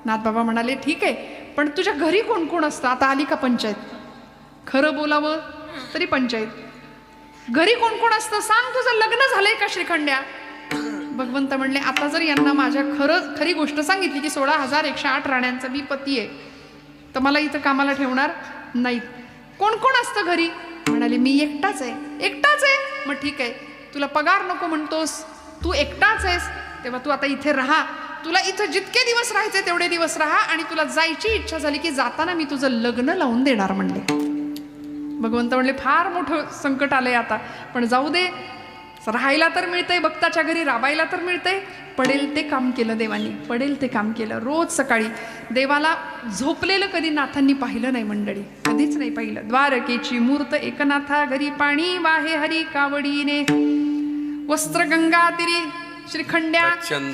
S1: नाथबाबा म्हणाले ठीक आहे, पण तुझ्या घरी कोण कोण असतं? आता आली का पंचायत? खरं बोलावं तरी पंचायत. घरी कोण कोण असतं सांग, तुझं लग्न झालंय का श्रीखंड्या? भगवंत म्हणले आता जर यांना माझ्या खरी गोष्ट सांगितली की 16,108 राण्यांचा मी पती आहे, तर मला इथं कामाला ठेवणार नाहीत. कोण कोण असतं घरी? म्हणाले मी एकटाच आहे. एकटाच आहे? मग ठीक आहे, तुला पगार नको म्हणतोस, तू एकटाच आहेस, तेव्हा तू आता इथे राहा. तुला इथं जितके दिवस राहायचे तेवढे दिवस राहा, आणि तुला जायची इच्छा झाली की जाताना मी तुझं लग्न लावून देणार म्हणले. भगवंत म्हणले फार मोठं संकट आलंय आता, पण जाऊ दे, राहायला तर मिळतंय, भक्ताच्या घरी राबायला तर मिळतंय. पडेल ते काम केलं देवानी, पडेल ते काम केलं. रोज सकाळी देवाला झोपलेलं कधी नाथांनी पाहिलं नाही मंडळी, कधीच नाही पाहिलं. द्वारकेची मूर्त एकनाथा घरी, पाणी वाहे हरी कावडीने, वस्त्र गंगा तिरी श्रीखंड्या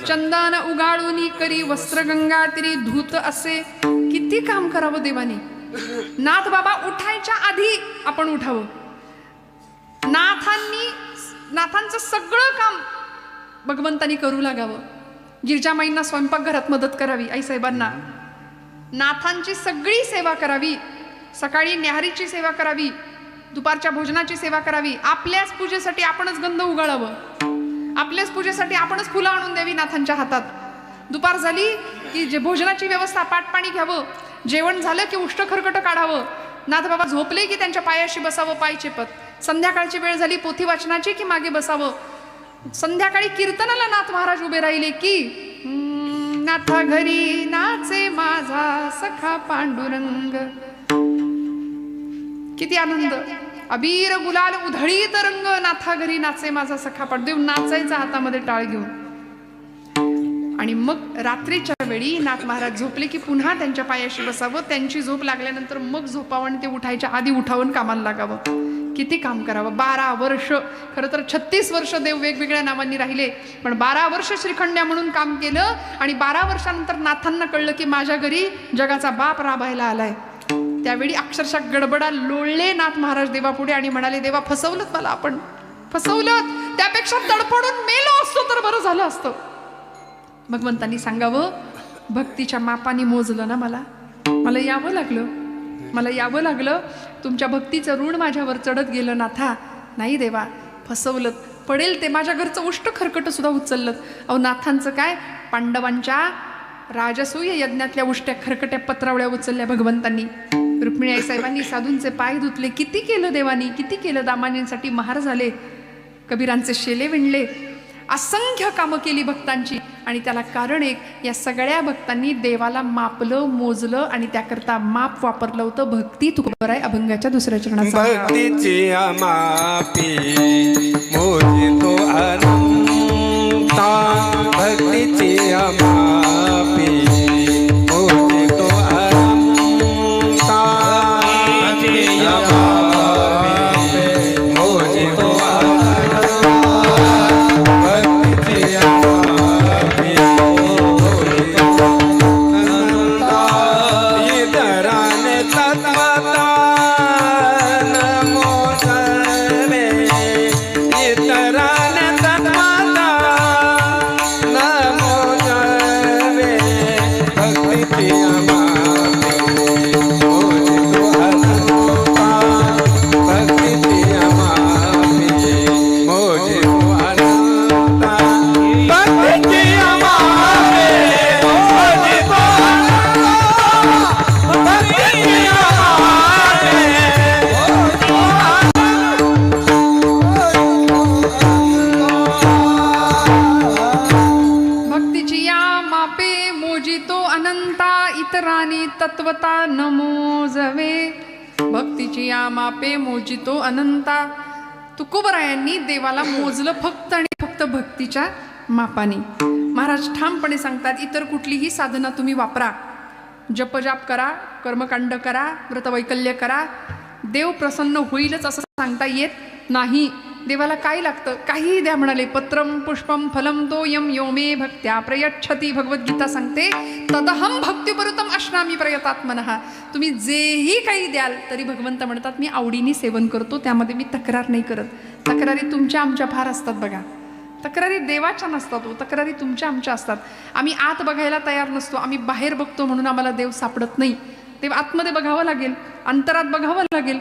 S1: चंदन उगाळूनी करी, वस्त्र गंगा तिरी धूत असे. किती काम करावं देवानी. नाथ बाबा उठायच्या आधी आपण उठावं. नाथांचं सगळं काम भगवंतानी करू लागावं. गिरजामाईंना स्वयंपाकघरात मदत करावी, आईसाहेबांना. नाथांची सगळी सेवा करावी. सकाळी न्याहारीची सेवा करावी, दुपारच्या भोजनाची सेवा करावी. आपल्याच पूजेसाठी आपणच गंध उगाळावं, आपल्याच पूजेसाठी आपणच फुलं आणून द्यावी नाथांच्या हातात. दुपार झाली की जे भोजनाची व्यवस्था, पाटपाणी घ्यावं. जेवण झालं की उष्ट खरकट काढावं. नाथबाबा झोपले की त्यांच्या पायाशी बसावं, पाय चेपत. संध्याकाळची वेळ झाली पोथी वाचनाची की मागे बसावं. संध्याकाळी कीर्तनाला नाथ महाराज उभे राहिले की नाथा घरी नाचे माझा सखा पांडुरंग. किती आनंद. अबीर गुलाल उधळीत रंग, नाथा घरी नाचे माझा सखा पांडुरंग. नाचायचा हातामध्ये टाळ घेऊन. आणि मग रात्रीच्या वेळी नाथ महाराज झोपले की पुन्हा त्यांच्या पायाशी बसावं. त्यांची झोप लागल्यानंतर मग झोपावं आणि ते उठायच्या आधी उठावून कामाला लागावं. किती काम करावं. 12 वर्ष, खरं तर 36 वर्ष देव वेगवेगळ्या नावांनी राहिले, पण 12 वर्ष श्रीखंड्या म्हणून काम केलं. आणि 12 वर्षानंतर नाथांना कळलं की माझ्या घरी जगाचा बाप राबायला आलाय. त्यावेळी अक्षरशः गडबडा लोळले नाथ महाराज देवापुढे आणि म्हणाले देवा फसवलं मला, आपण फसवलं, त्यापेक्षा तडफडून मेलो असतो तर बरं झालं असतं. भगवंतांनी सांगावं भक्तीच्या मापाने मोजलं ना, मला यावं लागलं, मला यावं लागलं. तुमच्या भक्तीचं ऋण माझ्यावर चढत गेलं नाथा. नाही देवा फसवलं, पडेल ते. माझ्या घरचं उष्ट खरकट सुद्धा उचललं. अहो नाथांचं काय, पांडवांच्या राजसूय यज्ञातल्या उष्ट्या खरकट्या पत्रावळ्या उचलल्या भगवंतांनी. रुक्मिणी आई साहेबांनी साधूंचे पाय धुतले. किती केलं देवानी, किती केलं दामानींसाठी. महार झाले, कबीरांचे शेले विणले, असंख्य कामं केली भक्तांची. आणि त्याला कारण एक, या सगळ्या भक्तांनी देवाला मापलं, मोजलं आणि त्याकरता माप वापरलं होतं भक्ती. तुकोबाराय अभंगाच्या दुसऱ्या चरणात
S2: भक्तीची मापी मोजितो अनंता, भक्तीची मापी मोजितो अनंता, भक्तीची मापी मोजितो अनंता, भक्तीची मापी मोजितो अनंता. इतराने तत्वता
S1: तत्वता न मोजवे. भक्तीची या मापे मोजितो अनंता. तुकोबरायांनी देवाला मोजलं फक्त आणि फक्त भक्तीच्या मापाने. महाराज ठामपणे सांगतात, इतर कुठलीही साधना तुम्ही वापरा, जपजाप करा, कर्मकांड करा, व्रतवैकल्य करा, देव प्रसन्न होईलच असं सांगता येत नाही. देवाला काय लागतं? काहीही द्या म्हणाले. पत्रम पुष्पम फलम तो यम योमे भक्त्या प्रयच्छती. भगवद्गीता सांगते, तदहम भक्तिपरुतम अश्नामी प्रयतात्मनः. तुम्ही जेही काही द्याल तरी भगवंत म्हणतात मी आवडीने सेवन करतो, त्यामध्ये मी तक्रार नाही करत. तक्रारी तुमच्या आमच्या फार असतात बघा. तक्रारी देवाच्या नसतात, तक्रारी तुमच्या आमच्या असतात. आम्ही आत बघायला तयार नसतो, आम्ही बाहेर बघतो म्हणून आम्हाला देव सापडत नाही. देव आतमध्ये बघावं लागेल, अंतरात बघावं लागेल.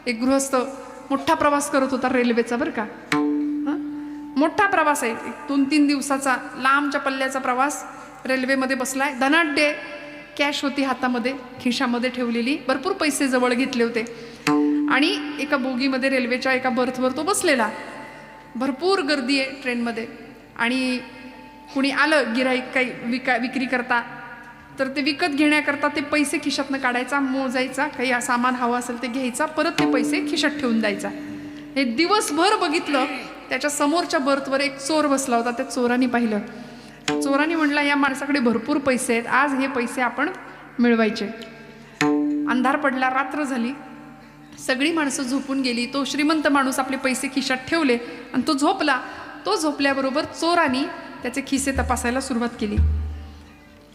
S1: एक गृहस्थ मोठा प्रवास करत होता रेल्वेचा, बरं का. मोठा प्रवास आहे, 2-3 दिवसाचा लांबच्या पल्ल्याचा प्रवास. रेल्वेमध्ये बसलाय, धनाढ्य कॅश होती हातामध्ये, खिशामध्ये ठेवलेली, भरपूर पैसे जवळ घेतले होते. आणि एका बोगीमध्ये रेल्वेच्या एका बर्थवर तो बसलेला. भरपूर गर्दी आहे ट्रेनमध्ये. आणि कुणी आलं गिऱ्हाईक काही विक्री करता, तर ते विकत घेण्याकरता ते पैसे खिशातनं काढायचा, मोजायचा, काही सामान हवं असेल ते घ्यायचा, परत ते पैसे खिशात ठेवून द्यायचा. हे दिवसभर बघितलं. त्याच्या समोरच्या बर्थवर एक चोर बसला होता. त्या चोराने पाहिलं. चोराने म्हटलं, या माणसाकडे भरपूर पैसे आहेत, आज हे पैसे आपण मिळवायचे. अंधार पडला, रात्र झाली, सगळी माणसं झोपून गेली. तो श्रीमंत माणूस आपले पैसे खिशात ठेवले आणि तो झोपला. तो झोपल्याबरोबर चोराने त्याचे खिसे तपासायला सुरुवात केली.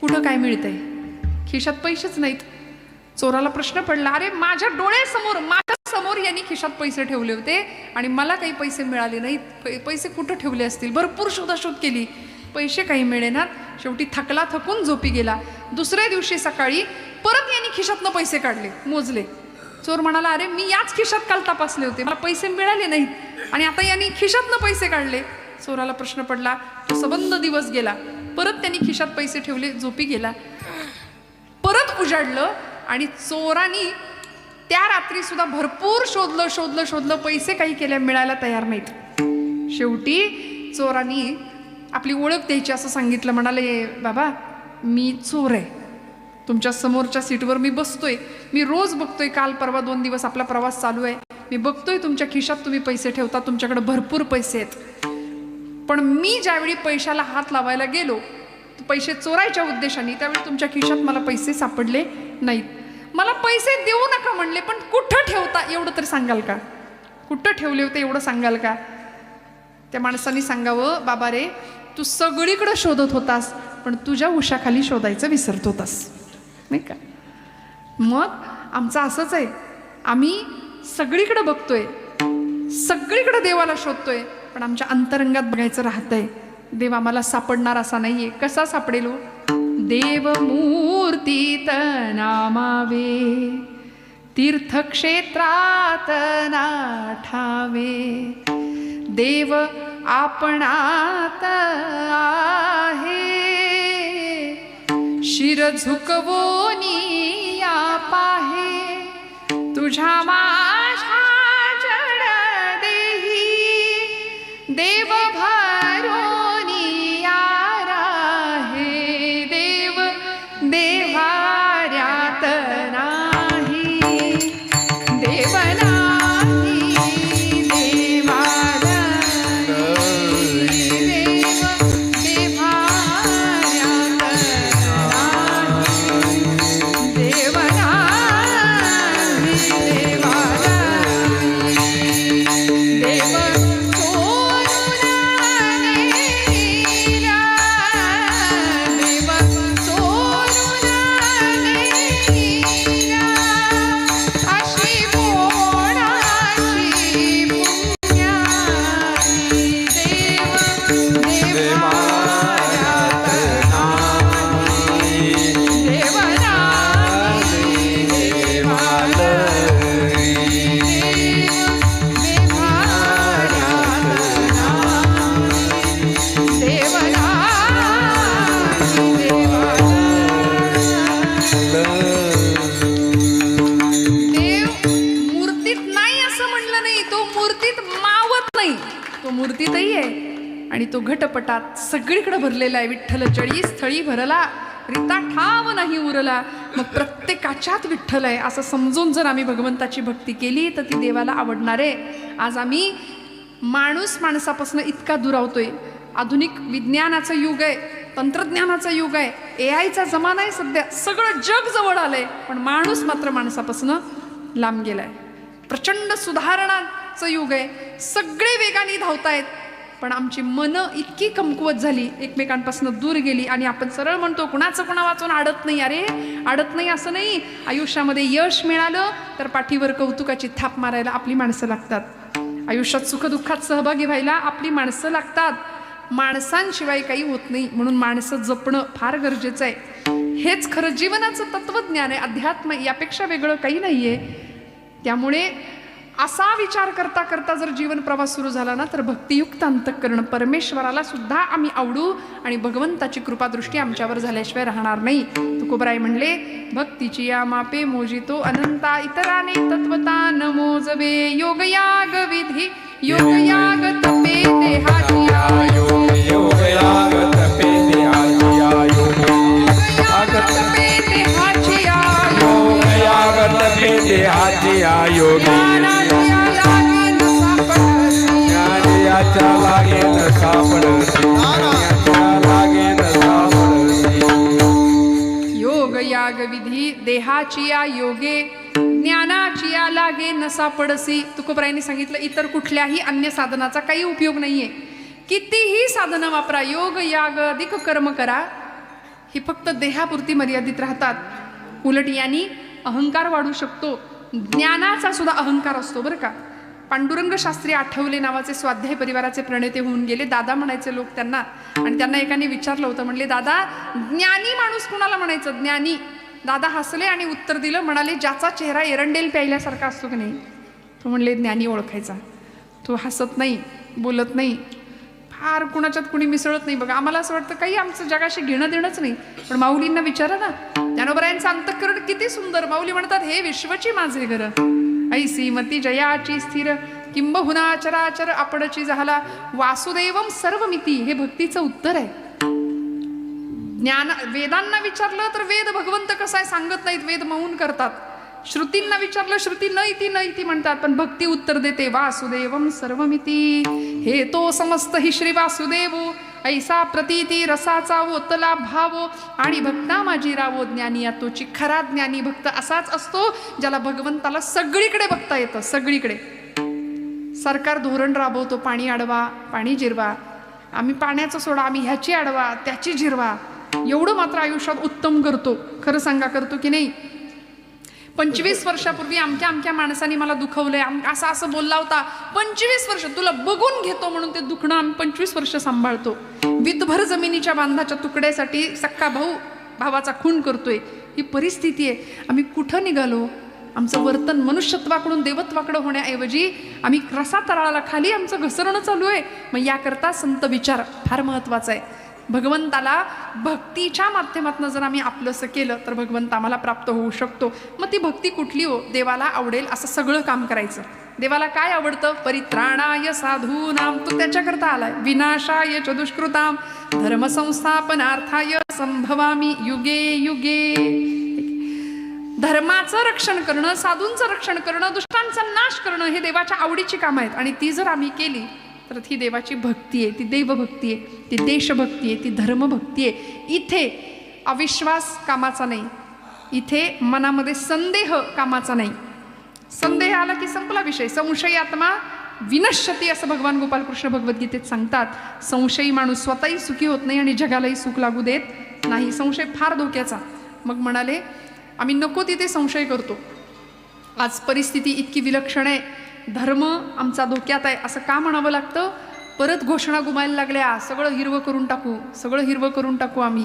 S1: कुठं काय मिळतंय? खिशात पैसेच नाहीत. चोराला प्रश्न पडला, अरे माझ्या डोळ्यासमोर, माझ्या समोर यांनी खिशात पैसे ठेवले होते आणि मला काही पैसे मिळाले नाहीत. पैसे कुठं ठेवले असतील? भरपूर शोधाशोध केली, पैसे काही मिळेनात. शेवटी थकला, थकून झोपी गेला. दुसऱ्या दिवशी सकाळी परत यांनी खिशातनं पैसे काढले, मोजले. चोर म्हणाला, अरे मी याच खिशात काल तपासले होते, मला पैसे मिळाले नाहीत आणि आता यांनी खिशातनं पैसे काढले. चोराला प्रश्न पडला. तो सबंध दिवस गेला. परत त्यांनी खिशात पैसे ठेवले, झोपी गेला. परत उजाडलं आणि चोरांनी त्या रात्री सुद्धा भरपूर शोधलं, पैसे काही केल्या मिळायला तयार नाहीत. शेवटी चोरांनी आपली ओळख द्यायची असं सांगितलं. म्हणाले, बाबा मी चोर आहे, तुमच्या समोरच्या सीटवर मी बसतोय, मी रोज बघतोय, काल परवा 2 दिवस आपला प्रवास चालू आहे, मी बघतोय तुमच्या खिशात तुम्ही पैसे ठेवता, तुमच्याकडे भरपूर पैसे आहेत. पण मी ज्यावेळी पैशाला हात लावायला गेलो, पैसे चोरायच्या उद्देशाने, त्यावेळी तुमच्या खिशात मला पैसे सापडले नाहीत. मला पैसे देऊ नका म्हणले, पण कुठं ठेवता एवढं तरी सांगाल का? कुठं ठेवले होते एवढं सांगाल का? त्या माणसाने सांगावं, बाबा रे, तू सगळीकडे शोधत होतास, पण तुझ्या उशाखाली शोधायचं विसरत होतास, नाही का? मग आमचं असंच आहे, आम्ही सगळीकडे बघतोय, सगळीकडे देवाला शोधतोय, पण आमच्या अंतरंगात बघायचं राहतंय. देव आम्हाला सापडणार असा नाहीये. कसा सापडेल? देव मूर्तीत नामावे, तीर्थक्षेत्रात नाठावे, देव आपणात आहे, शिर झुकवोनी या पाहे तुझ्या माझ्या जड देही देव भरोनी या राहे देव देवाऱ्यात नाही देव नाही देवाला देव देवाऱ्यात नाही देव नाही देवाला देव सोडून नेला देव सोडून नेला अशी कोणाची पुण्याची देव देवाऱ्यात नाही देव नाही देवाला देव मूर्तीत नाही असं म्हणलं नाही, तो मूर्तीत मावत नाही, तो मूर्तीतही आहे आणि तो घटपटात सगळीकडे भरलेला आहे. विठ्ठल चळी स्थळी भरला रिता ठाव नाही उरला. मग प्रत्येकाच्यात विठ्ठल आहे असं समजून जर आम्ही भगवंताची भक्ती केली तर ती देवाला आवडणार आहे. आज आम्ही माणूस माणसापासून इतका दुरावतोय. आधुनिक विज्ञानाचं युग आहे, तंत्रज्ञानाचं युग आहे, AI चा जमाना आहे सध्या, सगळं जग जवळ आलंय, पण माणूस मात्र माणसापासून लांब गेलाय. प्रचंड सुधारणाचं युग आहे, सगळे वेगाने धावतायत, पण आमची मनं इतकी कमकुवत झाली, एकमेकांपासून दूर गेली आणि आपण सरळ म्हणतो कुणाचं कुणा वाचून आडत नाही. अरे आडत नाही असं नाही. आयुष्यामध्ये यश मिळालं तर पाठीवर कौतुकाची थाप मारायला आपली माणसं लागतात. आयुष्यात सुखदुःखात सहभागी व्हायला आपली माणसं लागतात. माणसांशिवाय काही होत नाही, म्हणून माणसं जपणं फार गरजेचं आहे. हेच खरं जीवनाचं तत्वज्ञान आहे. अध्यात्म यापेक्षा वेगळं काही नाहीये. त्यामुळे असा विचार करता करता जर जीवन प्रवास सुरू झाला ना तर भक्तियुक्त अंतःकरण परमेश्वराला सुद्धा आम्ही आवडू आणि भगवंताची कृपादृष्टी आमच्यावर झाल्याशिवाय राहणार नाही. तुकोबराय म्हणले, भक्तीची या मापे मोजितो अनंता इतराने तत्वता न मोजवे. योगयाग विधी योगयाग तपे देहाची
S2: योगयाग तपे देहाची योगयाग
S1: तपे देहाची
S2: योगयाग तपे देहाची ज्ञानियाच्या लागे न सापडसी
S1: योग याग विधी देहाची या योगे ज्ञानाची या लागे न सापडसी. तुकोबरायांनी सांगितलं इतर कुठल्याही अन्य साधनाचा काही उपयोग नाहीये. कितीही साधनं वापरा, योग याग अधिक कर्म करा, ही फक्त देहापुरती मर्यादित राहतात. उलट यांनी अहंकार वाढू शकतो. ज्ञानाचा सुद्धा अहंकार असतो बरं का. पांडुरंग शास्त्री आठवले नावाचे स्वाध्याय परिवाराचे प्रणेते होऊन गेले. दादा म्हणायचे लोक त्यांना, आणि त्यांना एकाने विचारलं होतं, म्हणले दादा ज्ञानी माणूस कुणाला म्हणायचं? ज्ञानी. दादा हसले आणि उत्तर दिलं, म्हणाले ज्याचा चेहरा एरंडेल प्यायल्यासारखा असतो की नाही तो म्हणले ज्ञानी ओळखायचा. तो हसत नाही, बोलत नाही, फार कुणाच्यात कुणी मिसळत नाही. बघा आम्हाला असं वाटतं काही आमचं जगाशी घेणं देणंच नाही, पण माऊलींना विचारा ना, ज्ञानोबरायांचं अंतःकरण किती सुंदर. माऊली म्हणतात, हे विश्वची माझे घर ऐसी मती जयाची स्थिर किंबहुना चराचर आपणची झाला वासुदेवम सर्वमिती. हे भक्तीचं उत्तर आहे. ज्ञान वेदांना विचारलं तर वेद भगवंत कसा आहे सांगत नाहीत, वेद मौन करतात. श्रुतींना विचारलं श्रुती न इति म्हणतात, पण भक्ती उत्तर देते वासुदेवम सर्वमिती. हे तो समस्त हि श्री वासुदेव ऐसा प्रतीती रसाचा ओतला भावो आणि भक्ता माझी रावो. ज्ञानी या तोची खरा ज्ञानी भक्त असाच असतो ज्याला भगवंताला सगळीकडे बघता येतं. सगळीकडे सरकार धोरण राबवतो, पाणी अडवा पाणी जिरवा, आम्ही पाण्याचं सोडा, आम्ही ह्याची अडवा त्याची जिरवा, एवढं मात्र आयुष्यात उत्तम करतो. खरं सांगा करतो की नाही? 25 वर्षापूर्वी अमक्या माणसाने मला दुखवलंय, असं बोलला होता. 25 वर्ष तुला बघून घेतो म्हणून ते दुखणं आम्ही 25 वर्ष सांभाळतो. वितभर जमिनीच्या बांधाच्या तुकड्यासाठी सक्का भाऊ भावाचा खून करतोय. ही परिस्थिती आहे. आम्ही कुठं निघालो? आमचं वर्तन मनुष्यत्वाकडून देवत्वाकडं होण्याऐवजी आम्ही रसा तळाला खाली आमचं घसरणं चालू आहे. मग याकरता संत विचार फार महत्वाचा आहे. भगवंताला भक्तीच्या माध्यमातून जर आम्ही आपलंसं केलं तर भगवंत आम्हाला प्राप्त होऊ शकतो. मग ती भक्ती कुठली हो? देवाला आवडेल असं सगळं काम करायचं. देवाला काय आवडतं? परित्राणाय साधूनाम, तो त्याच्याकरता आलाय. विनाशाय च दुष्कृताम धर्मसंस्थापनार्थाय संभवामी युगे युगे. धर्माचं रक्षण करणं, साधूंचं रक्षण करणं, दुष्टांचा नाश करणं हे देवाच्या आवडीची कामं आहेत. आणि ती जर आम्ही केली तर ती देवाची भक्ती आहे, ती देवभक्ती आहे, ती देशभक्ती आहे, ती धर्मभक्ती आहे. इथे अविश्वास कामाचा नाही, इथे मनामध्ये संदेह कामाचा नाही. संदेह आला की संपला विषय. संशयी आत्मा विनश्यती असं भगवान गोपालकृष्ण भगवद्गीतेत सांगतात. संशयी माणूस स्वतःही सुखी होत नाही आणि जगालाही सुख लागू देत नाही. संशय फार धोक्याचा. मग म्हणाले आम्ही नको तिथे संशय करतो. आज परिस्थिती इतकी विलक्षण आहे, धर्म आमचा धोक्यात आहे असं का म्हणावं लागतं? परत घोषणा घुमायला लागल्या, सगळं हिरवं करून टाकू, सगळं हिरवं करून टाकू. आम्ही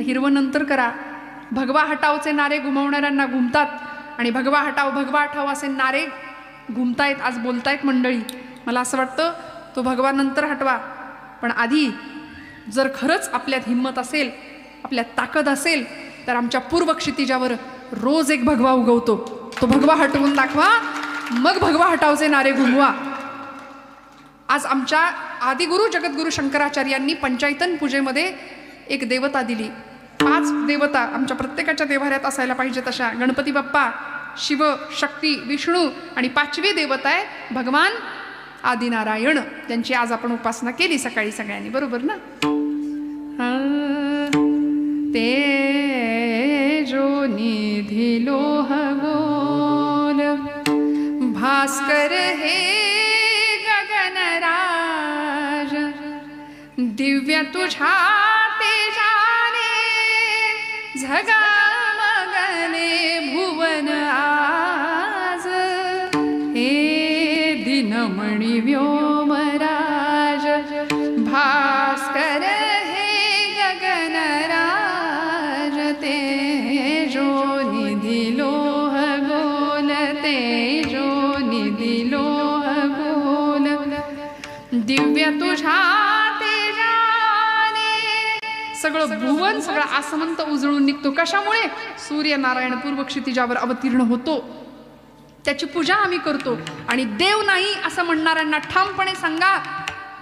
S1: हिरवं नंतर करा. भगवा हटावचे नारे घुमवणाऱ्यांना घुमतात आणि भगवा हटाव असे नारे घुमतायत, आज बोलतायत मंडळी. मला असं वाटतं तो भगवा नंतर हटवा, पण आधी जर खरंच आपल्यात हिंमत असेल, आपल्यात ताकद असेल तर आमच्या पूर्व क्षितिजावर रोज एक भगवा उगवतो. तो भगवा हटवून दाखवा, मग भगवा हटावचे नारे घुमवा. आज आमच्या आदिगुरु जगद्गुरु शंकराचार्यांनी पंचायतन पूजेमध्ये एक देवता दिली. 5 देवता आमच्या प्रत्येकाच्या देवाऱ्यात असायला पाहिजे तशा. गणपती बाप्पा, शिव, शक्ती, विष्णू आणि 5वी देवता आहे भगवान आदिनारायण, ज्यांची आज आपण उपासना केली सकाळी सगळ्यांनी, बरोबर ना? ते जो निधी लोह गोल भास्कर हे गगनराज, दिव्य तुझ्या तेजाने झगमगले भुवन आज. हे दिनमणि व्योमराज भास्कर हे गगनराज, तेजो निधी लोह गोल, तेजो निधी लोह गोल, दिव्य तुझ्या तेजाने सगळं भुवन, सगळं आसमंत उजळून निघतो. कशामुळे? सूर्यनारायण पूर्व क्षितिजावर अवतीर्ण होतो, त्याची पूजा आम्ही करतो. आणि देव नाही असं म्हणणाऱ्यांना ठामपणे सांगा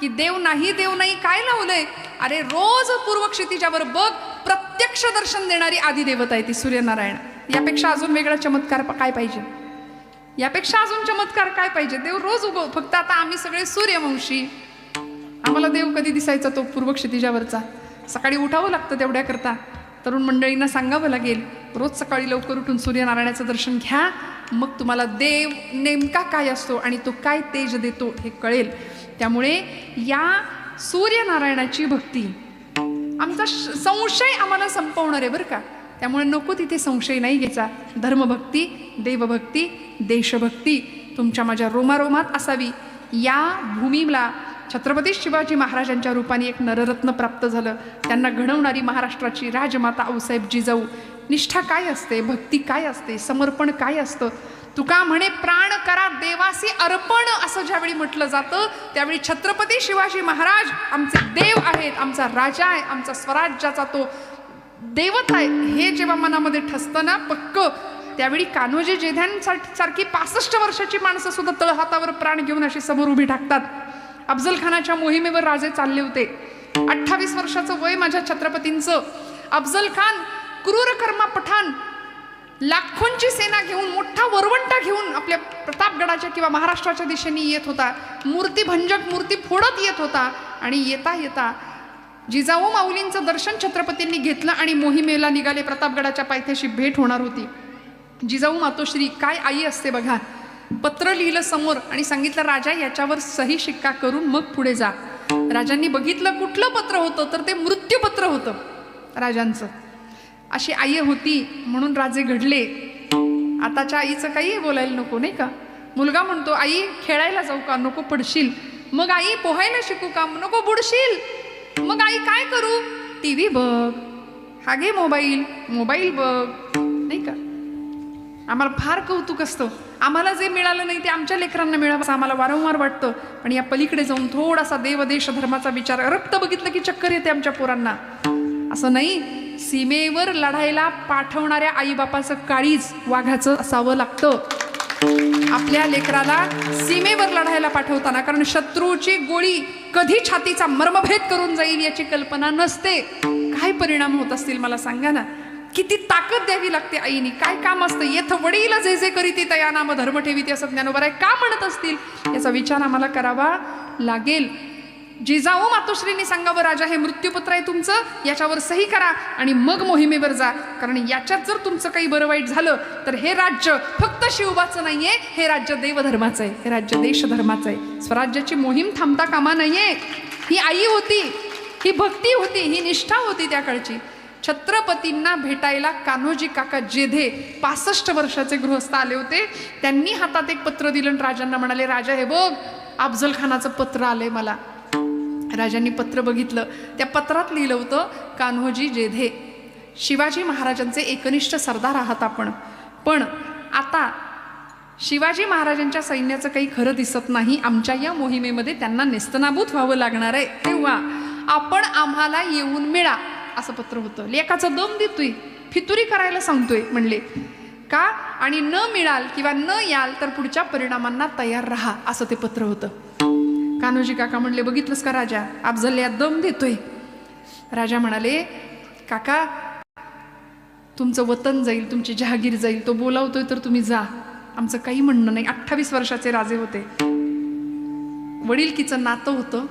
S1: की देव नाही काय लावलंय? अरे रोज पूर्व क्षितिजावर बघ, प्रत्यक्ष दर्शन देणारी आदिदेवता आहे ती सूर्यनारायण. यापेक्षा अजून वेगळा चमत्कार काय पाहिजे? यापेक्षा अजून चमत्कार काय पाहिजे? देव रोज उगव. फक्त आता आम्ही सगळे सूर्यवंशी, आम्हाला देव कधी दिसायचा तो पूर्व क्षितिजावरचा? सकाळी उठावं लागतं तेवढ्याकरता. तरुण मंडळींना सांगावं लागेल रोज सकाळी लवकर उठून सूर्यनारायणाचं दर्शन घ्या, मग तुम्हाला देव नेमका काय असतो आणि तो काय तेज देतो हे कळेल. त्यामुळे या सूर्यनारायणाची भक्ती आमचा संशय आम्हाला संपवणार आहे बरं का. त्यामुळे नको तिथे संशय नाही घ्यायचा. धर्मभक्ती, देवभक्ती, देशभक्ती तुमच्या माझ्या रोमारोमात असावी. या भूमीला छत्रपती शिवाजी महाराजांच्या रूपाने एक नररत्न प्राप्त झालं. त्यांना घडवणारी महाराष्ट्राची राजमाता आऊसाहेब जिजाऊ. निष्ठा काय असते, भक्ती काय असते, समर्पण काय असतं? तुका म्हणे प्राण करा देवासी अर्पण, असं ज्यावेळी म्हटलं जातं त्यावेळी छत्रपती शिवाजी महाराज आमचे देव आहेत, आमचा राजा आहे, आमचा स्वराज्याचा तो देवत आहे, हे जेव्हा मनामध्ये ठसतं ना पक्क, त्यावेळी कान्होजी जेध्यांसारखी 65 वर्षाची माणसं सुद्धा तळहातावर प्राण घेऊन अशी समोर उभी टाकतात. अफजल खानाच्या मोहिमेवर राजे चालले होते. 28 वर्षाचं वय माझ्या छत्रपतींचं. अफजल खान क्रूर कर्मा पठाण लाखोंची सेना घेऊन, मोठा वरवंटा घेऊन आपल्या प्रतापगडाच्या किंवा महाराष्ट्राच्या दिशेने येत होता. मूर्तिभंजक मूर्ती फोडत येत होता. आणि येता येता जिजाऊ माऊलींचं दर्शन छत्रपतींनी घेतलं आणि मोहिमेला निघाले. प्रतापगडाच्या पायथ्याशी भेट होणार होती. जिजाऊ मातोश्री, काय आई असते बघा, पत्र लिहिलं समोर आणि सांगितलं राजा याच्यावर सही शिक्का करून मग पुढे जा. राजांनी बघितलं कुठलं पत्र होतं, तर ते मृत्यूपत्र होतं राजांचं. अशी आई होती म्हणून राजे घडले. आताच्या आईचं काही बोलायला नको नाही का. मुलगा म्हणतो आई खेळायला जाऊ का, नको पडशील. मग आई पोहायला शिकू का, नको बुडशील. मग आई काय करू, टीव्ही बघ, हा घे मोबाईल बघ, नाही का. आम्हाला फार कौतुक असतं. आम्हाला जे मिळालं नाही ते आमच्या लेकरांना मिळावं असं आम्हाला वारंवार वाटतं. पण या पलीकडे जाऊन थोडासा देव देश धर्माचा विचार, रक्त बघितलं की चक्कर येते आमच्या पोरांना. असं नाही, सीमेवर लढायला पाठवणाऱ्या आईबापाचं काळीज वाघाचं असावं लागतं आपल्या लेकराला सीमेवर लढायला पाठवताना. कारण शत्रूची गोळी कधी छातीचा मर्मभेद करून जाईल याची कल्पना नसते. काय परिणाम होत असतील मला सांगा ना. किती ताकद द्यावी लागते आईनी. काय काम असतं. येथ वडील जे जे करीती तया नाम धर्म ठेवीती असं ज्ञानोबा का म्हणत असतील याचा विचार आम्हाला करावा लागेल. जिजाऊ मातोश्रींनी सांगावं, राजा हे मृत्यूपत्र आहे तुमचं, याच्यावर सही करा आणि मग मोहिमेवर जा. कारण याच्यात जर तुमचं काही बरं वाईट झालं तर हे राज्य फक्त शिवबाचं नाहीये, हे राज्य देवधर्माचं आहे, हे राज्य देशधर्माचं आहे. स्वराज्याची मोहीम थांबता कामा नाहीये. ही आई होती, ही भक्ती होती, ही निष्ठा होती त्या काळची. छत्रपतींना भेटायला कान्होजी काका जेधे 65 वर्षाचे गृहस्थ आले होते. त्यांनी हातात एक पत्र दिलं आणि राजांना म्हणाले, राजा हे बघ अफजल खानाचं पत्र आलंय मला. राजांनी पत्र बघितलं. त्या पत्रात लिहिलं होतं, कान्होजी जेधे, शिवाजी महाराजांचे एकनिष्ठ सरदार आहात आपण, पण आता शिवाजी महाराजांच्या सैन्याचं काही खरं दिसत नाही. आमच्या या मोहिमेमध्ये त्यांना नेस्तनाबूत व्हावं लागणार आहे, तेव्हा आपण आम्हाला येऊन मिळा असं पत्र होतं. लेकाचा दम देतोय, फितुरी करायला सांगतोय. म्हणले का, आणि न मिळाल किंवा न याल तर पुढच्या परिणामांना तयार राहा असं ते पत्र होतं. कान्होजी काका म्हणले, बघितलंस का राजा, अफजल या दम देतोय. राजा म्हणाले, काका तुमचं वतन जाईल, तुमची जहागीर जाईल, तो बोलावतोय तर तुम्ही जा, आमचं काही म्हणणं नाही. 28 वर्षाचे राजे होते, वडीलकीचं नातं होतं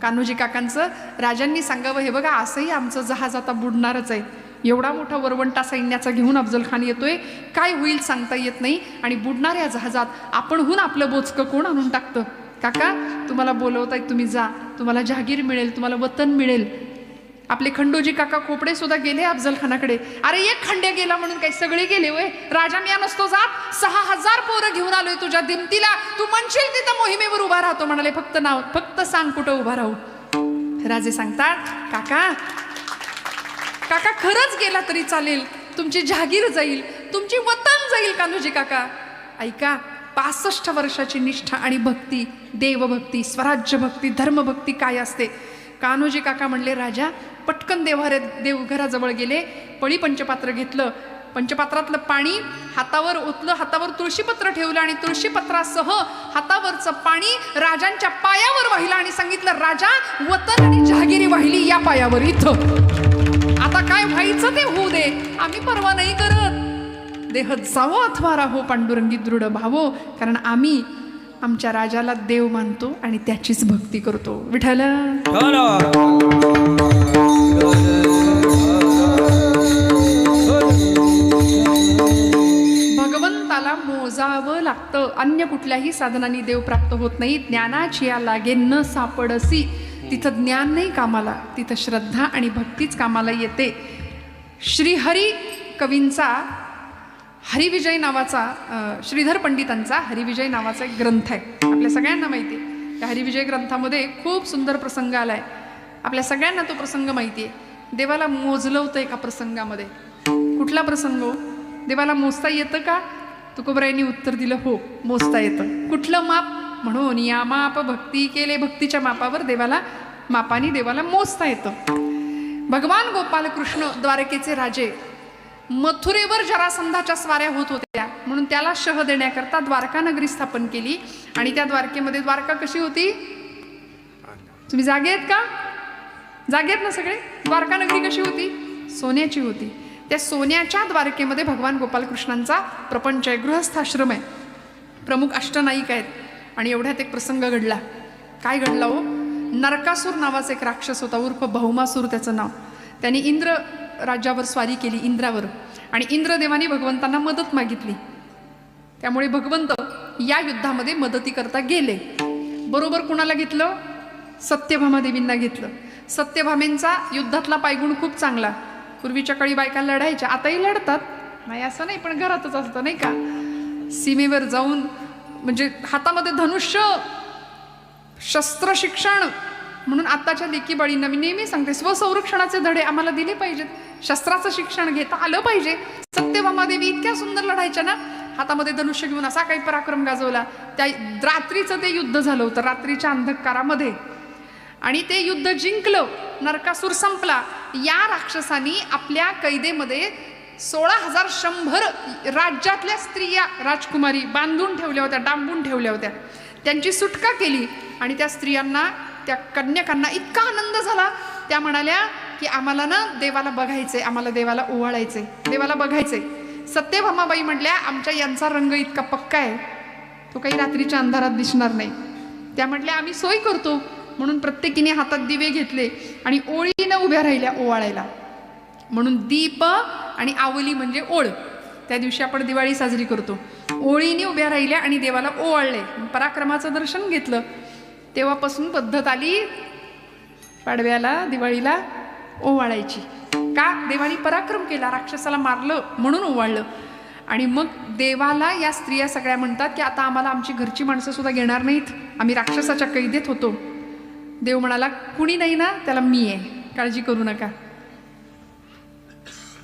S1: कान्होजी काकांचं. राजांनी सांगावं, हे बघा असंही आमचं जहाज आता बुडणारच आहे, एवढा मोठा वरवंटा सैन्याचा घेऊन अफजल खान येतोय, काय होईल सांगता येत नाही, आणि बुडणाऱ्या जहाजात आपणहून आपलं बोचकं कोण आणून टाकतं. काका तुम्हाला बोलवताय, तुम्ही जा, तुम्हाला जहागीर मिळेल, तुम्हाला वतन मिळेल. आपले खंडोजी काका खोपडे सुद्धा गेले अफजल खानाकडे. अरे एक खंड्या गेला म्हणून काही सगळे गेले होय, राजा मी नसतो जात, 6000 पोरं घेऊन आलोय तुझ्या दिमतीला, तू म्हणशील तिथं मोहिमेवर उभा राहतो. म्हणाले, फक्त नाव, फक्त सांग कुठं उभा राहू. राजे सांगतात, काका काका खरंच गेला तरी चालेल, तुमची जहागीर जाईल, तुमची वतन जाईल. कान्होजी काका ऐका, 65 वर्षाची निष्ठा आणि भक्ती, देवभक्ती, स्वराज्य भक्ती, धर्मभक्ती काय असते. कान्होजी काका म्हणले, राजा पटकन देवघराजवळ गेले, पळी पंचपात्र घेतलं, पंचपात्रातलं पाणी हातावर ओतलं, हातावर तुळशीपत्र ठेवलं आणि तुळशीपत्रासह हातावरचं पाणी राजांच्या पायावर वाहिलं आणि सांगितलं, राजा वतन आणि जहागिरी वाहिली या पायावर, इथं आता काय व्हायचं ते होऊ दे, आम्ही परवा नाही करत. देह जावो अथवा राहो पांडुरंगी दृढ भावो, कारण आम्ही आमच्या राजाला देव मानतो आणि त्याचीच भक्ती करतो. विठ्ठल भगवंताला मोजावं लागतं, अन्य कुठल्याही साधनांनी देव प्राप्त होत नाही. ज्ञानाची या लागे न सापडसी, तिथं ज्ञान नाही कामाला, तिथं श्रद्धा आणि भक्तीच कामाला येते. श्रीहरी कवींचा हरिविजय नावाचा, श्रीधर पंडितांचा हरिविजय नावाचा एक ग्रंथ आहे, आपल्या सगळ्यांना माहिती आहे. त्या हरिविजय ग्रंथामध्ये खूप सुंदर प्रसंग आलाय, आपल्या सगळ्यांना तो प्रसंग माहिती आहे. देवाला मोजलं होतं एका प्रसंगामध्ये. कुठला प्रसंग? देवाला मोजता येतं का? तुकोबरायांनी उत्तर दिलं, हो मोजता येतं. कुठलं माप? म्हणून या माप भक्ती केले, भक्तीच्या मापावर देवाला, मापाने देवाला मोजता येतं. भगवान गोपाल कृष्ण द्वारकेचे राजे, मथुरेवर जरासंधाच्या स्वाऱ्या होत होत्या म्हणून त्याला शह देण्याकरता द्वारका नगरी स्थापन केली. आणि त्या द्वारकेमध्ये, द्वारका कशी होती? तुम्ही जागे आहेत का? जागे आहेत ना सगळे? द्वारका नगरी कशी होती? सोन्याची होती. त्या सोन्याच्या द्वारकेमध्ये भगवान गोपालकृष्णांचा प्रपंच आहे, गृहस्थाश्रम आहे, प्रमुख अष्टनायिक आहेत. आणि एवढ्यात एक प्रसंग घडला. काय घडला हो? नरकासूर नावाचा एक राक्षस होता, उर्फ भौमासूर त्याचं नाव. त्याने इंद्र राज्यावर स्वारी केली, इंद्रावर, आणि इंद्रदेवाने भगवंतांना मदत मागितली. त्यामुळे भगवंत या युद्धामध्ये मदतीकरता गेले. बरोबर कुणाला घेतलं? सत्यभामा देवींना घेतलं. सत्यभामेंचा युद्धातला पायगुण खूप चांगला. पूर्वीच्या काळी बायका लढायच्या, आताही लढतात, नाही असं नाही, पण घरातच असतं नाही का. सीमेवर जाऊन म्हणजे हातामध्ये धनुष्य, शस्त्र शिक्षण, म्हणून आताच्या लेकी बाळींना मी नेहमी सांगते, स्वसंरक्षणाचे धडे आम्हाला दिले पाहिजेत, शस्त्राचं शिक्षण घेता आलं पाहिजे. सत्यभामा देवी इतक्या सुंदर लढायच्या ना, हातामध्ये धनुष्य घेऊन असा काही पराक्रम गाजवला. त्या रात्रीचं ते युद्ध झालं होतं, रात्रीच्या अंधकारामध्ये, आणि ते युद्ध जिंकलं. नरकासूर संपला. या राक्षसांनी आपल्या कैदेमध्ये 16,100 राज्यातल्या स्त्रिया, राजकुमारी बांधून ठेवल्या होत्या, डांबून ठेवल्या होत्या. त्यांची सुटका केली आणि त्या स्त्रियांना, त्या कन्यकांना इतका आनंद झाला, त्या म्हणाल्या की आम्हाला ना देवाला बघायचंय, आम्हाला देवाला ओवाळायचंय, देवाला बघायचंय. सत्यभामाबाई म्हटल्या आमच्या यांचा रंग इतका पक्का आहे, तो काही रात्रीच्या अंधारात दिसणार नाही. त्या म्हटल्या आम्ही सोय करतो. म्हणून प्रत्येकीने हातात दिवे घेतले आणि ओळीनं उभ्या राहिल्या ओवाळायला. म्हणून दीप आणि आवली म्हणजे ओळ. त्या दिवशी आपण दिवाळी साजरी करतो. ओळीने उभ्या राहिल्या आणि देवाला ओवाळले, पराक्रमाचं दर्शन घेतलं. तेव्हापासून पद्धत आली पाडव्याला, दिवाळीला ओवाळायची. का? देवानी पराक्रम केला, राक्षसाला मारलं म्हणून ओवाळलं. आणि मग देवाला या स्त्रिया सगळ्या म्हणतात की आता आम्हाला आमची घरची माणसं सुद्धा घेणार नाहीत, आम्ही राक्षसाच्या कैदेत होतो. देव म्हणाला कुणी नाही ना, त्याला मी आहे, काळजी करू नका.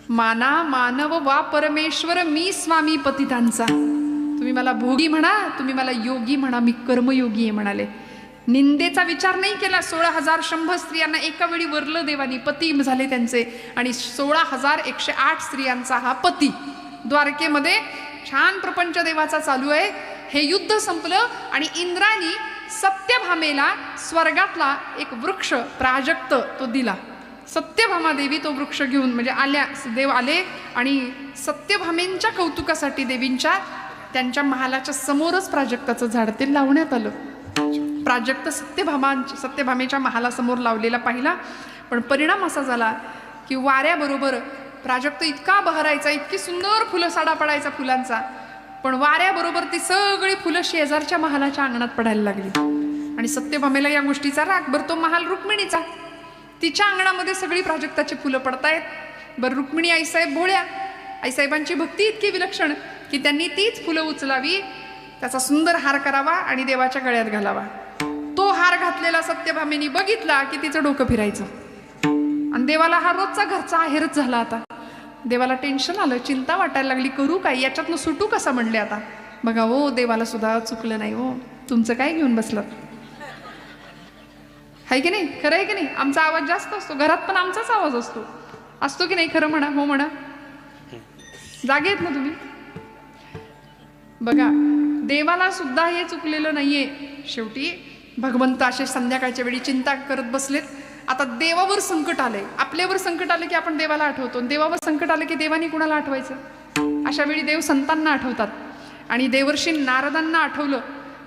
S1: माना मानव वा परमेश्वर, मी स्वामी पतितांचा. तुम्ही मला भोगी म्हणा, तुम्ही मला योगी म्हणा, मी कर्मयोगी आहे म्हणाले. निंदेचा विचार नाही केला. 16,100 स्त्रियांना एका वेळी वरलं देवानी, पती झाले त्यांचे. आणि 16,108 स्त्रियांचा हा पती. द्वारकेमध्ये छान प्रपंच देवाचा चालू आहे. हे युद्ध संपलं आणि इंद्रानी सत्यभामेला स्वर्गातला एक वृक्ष प्राजक्त तो दिला. सत्यभामा देवी तो वृक्ष घेऊन म्हणजे आल्या, देव आले आणि सत्यभामेंच्या कौतुकासाठी देवींच्या त्यांच्या महालाच्या समोरच प्राजक्ताचं झाड ते लावण्यात आलं. प्राजक्त सत्यभामेच्या महालासमोर लावलेला पाहिला. पण परिणाम असा झाला की वाऱ्याबरोबर प्राजक्त इतका बहरायचा, इतकी सुंदर फुलं साडा पडायचा फुलांचा, पण वाऱ्याबरोबर ती सगळी फुलं शेजारच्या महालाच्या अंगणात पडायला लागली. आणि सत्यभामेला या गोष्टीचा राग. बरं तो महाल रुक्मिणीचा, तिच्या अंगणामध्ये सगळी प्राजक्ताची फुलं पडतायत. बरं रुक्मिणी आईसाहेब भोळ्या, आईसाहेबांची भक्ती इतकी विलक्षण की त्यांनी तीच फुलं उचलावी, त्याचा सुंदर हार करावा आणि देवाच्या गळ्यात घालावा. तो हार घातलेला सत्यभामेनी बघितला की तिचं डोकं फिरायचं. आणि देवाला हा रोजचा घरचा आहेरच झाला. आता देवाला टेन्शन आलं, चिंता वाटायला लागली, करू काय, याच्यातनं सुटू कसा म्हणले. आता बघा हो, देवाला सुद्धा चुकलं नाही हो, तुमचं काय घेऊन बसलं, आहे की नाही, खरं आहे की नाही. आमचा आवाज जास्त असतो घरात, पण आमचाच आवाज असतो, असतो की नाही, खरं म्हणा, हो म्हणा. जागे आहेत ना तुम्ही. बघा देवाला सुद्धा हे चुकलेलं नाहीये. शेवटी भगवंत असे संध्याकाळच्या वेळी चिंता करत बसलेत. आता देवावर संकट आलंय, आपल्यावर संकट आलं की आपण देवाला आठवतो, देवावर संकट आलं की देवानी कुणाला आठवायचं. अशा वेळी देव संतांना आठवतात. आणि देवर्षी नारदांना आठवलं.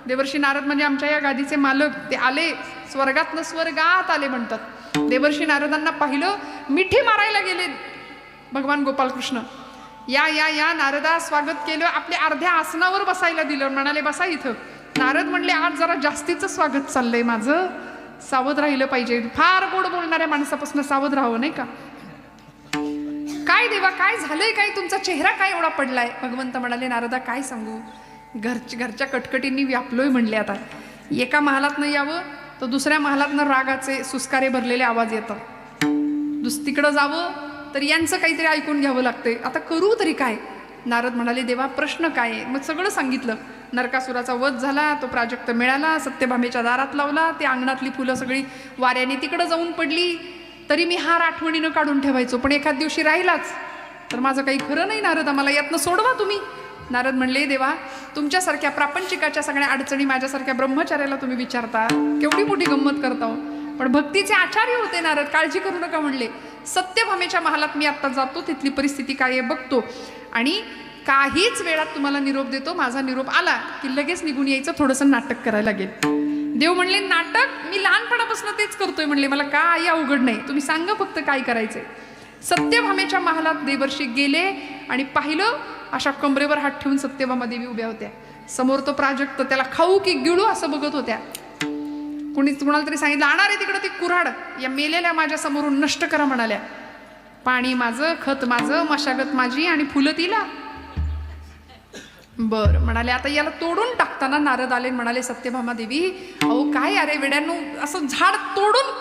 S1: देवर्षी नारद म्हणजे आमच्या या गादीचे मालक, ते आले स्वर्गातनं, स्वर्गात आले म्हणतात. देवर्षी नारदांना पाहिलं, मिठी मारायला गेले भगवान गोपालकृष्ण. या या या नारदा, स्वागत केलं, आपल्या अर्ध्या आसनावर बसायला दिलं, म्हणाले बसा इथं. नारद म्हणले आज जरा जास्तीचं स्वागत चाललंय माझं, सावध राहिलं पाहिजे, फार गोड बोलणाऱ्या माणसापासून सावध राहावं नाही का. काय देवा, काय झालंय, काय तुमचा चेहरा काय एवढा पडलाय. भगवंत म्हणाले नारदा काय सांगू, घरच्या कटकटींनी व्यापलोय म्हणले. आता एका महालातनं यावं तर दुसऱ्या महालातनं रागाचे सुस्कारे भरलेले आवाज येतात, तिकडं जावं तर यांचं काहीतरी ऐकून घ्यावं लागतंय. आता करू तरी काय. नारद म्हणाले देवा प्रश्न काय आहे. मग सगळं सांगितलं. नरकासुराचा वध झाला, तो प्राजक्त मिळाला, सत्यभामेच्या दारात लावला, ते अंगणातली फुलं सगळी वाऱ्याने तिकडं जाऊन पडली, तरी मी हार आठवणीनं काढून ठेवायचो, पण एखाद दिवशी राहिलाच तर माझं काही खरं नाही नारद, आम्हाला यातनं सोडवा तुम्ही. नारद म्हणले देवा तुमच्यासारख्या प्रापंचिकाच्या सगळ्या अडचणी माझ्यासारख्या ब्रह्मचार्याला तुम्ही विचारता, केवढी मोठी गंमत करता हो. पण भक्तीचे आचार्य होते नारद, काळजी करू नका म्हणले. सत्यभामेच्या महालात मी आत्ता जातो, तिथली परिस्थिती काय आहे बघतो आणि काहीच वेळात तुम्हाला निरोप देतो. माझा निरोप आला की लगेच निघून यायचं, थोडंसं नाटक करायला लागेल. देव म्हणले नाटक मी लहानपणापासून तेच करतोय म्हणले, मला काय अवघड नाही, तुम्ही सांगा फक्त काय करायचंय. सत्यभामेच्या महालात देवर्षी गेले आणि पाहिलं, अशा कमरेवर हात ठेवून सत्यभामा देवी उभ्या होत्या. समोर तो प्राजक्त, त्याला खाऊ की गिळू असं बघत होत्या. कुणाला तरी सांगितलं आणा रे तिकडं ती कुऱ्हाड, या मेलेल्या माझ्या समोरून नष्ट करा म्हणाल्या. पाणी माझं, खत माझं, मशागत माझी आणि फुलं तिला. बर म्हणाले आता याला तोडून टाकताना नारद आले, म्हणाले सत्यभामा देवी अहो काय अरे वेड्यांनो, असं झाड तोडून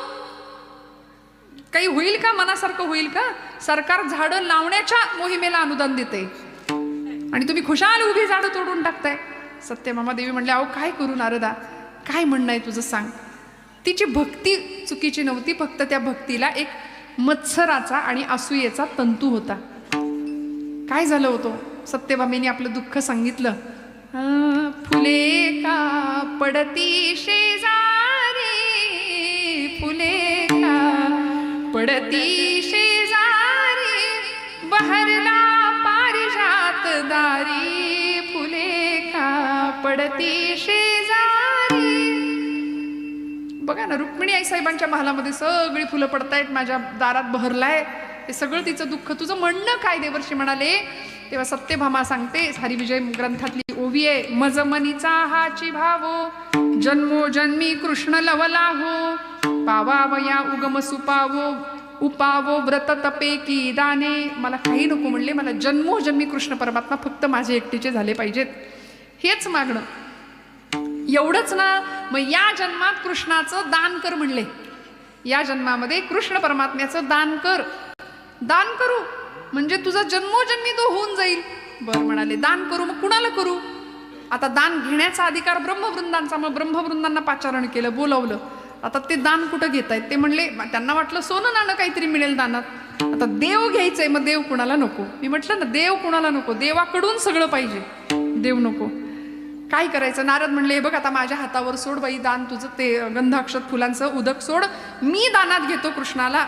S1: काही होईल का, मनासारखं होईल का. सरकार झाडं लावण्याच्या मोहिमेला अनुदान देते आणि तुम्ही खुशाल उभी झाडं तोडून टाकताय. सत्यभामा देवी म्हणले, अहो काय करू नारदा, काय म्हणणं आहे तुझं सांग. तिची भक्ती चुकीची नव्हती, फक्त त्या भक्तीला एक मत्सराचा आणि असूयेचा तंतू होता. काय झालं होतं, सत्यभामेने आपलं दुःख सांगितलं. फुले का पडती शेजारी, फुले का पडती शेजारी, बहरला पारिजात दारी, फुले का पडती शेजारी. बघा ना, रुक्मिणी आई साहेबांच्या महालामध्ये सगळी फुलं पडतायत, माझ्या दारात बहरलाय, हे सगळं तिचं दुःख, तुझं म्हणणं काय देवर्षी म्हणाले. तेव्हा सत्यभामा सांगते, हरिविजय ग्रंथातली ओवी आहे. मज मनीचा हाची भावो, जन्मोजन्मी कृष्ण लवला हो, पावावया उगम सुपावो, उपावो व्रत तपे की दाने. मला काही नको म्हणले, मला जन्मोजन्मी कृष्ण परमात्मा फक्त माझे एकटीचे झाले पाहिजेत, हेच मागणं. एवढंच ना, मग या जन्मात कृष्णाचं दान कर म्हणले. या जन्मामध्ये कृष्ण परमात्म्याचं दान कर. दान करू म्हणजे तुझा जन्मोजन्मी तो होऊन जाईल. बर म्हणाले, दान करू, मग कुणाला करू. आता दान घेण्याचा अधिकार ब्रह्मवृंदांचा. मग ब्रह्मवृंदांना पाचारण केलं, बोलावलं. आता ते दान कुठं घेतायत ते म्हणले, त्यांना वाटलं सोनं नाणं काहीतरी मिळेल दानात. आता देव घ्यायचंय, मग देव कुणाला नको. मी म्हटलं ना, देव कुणाला नको, देवाकडून सगळं पाहिजे, देव नको. काय करायचं. नारद म्हणले, बघ आता माझ्या हातावर सोड बाई दान तुझं, ते गंधाक्षत फुलांचं उदक सोड, मी दानात घेतो कृष्णाला.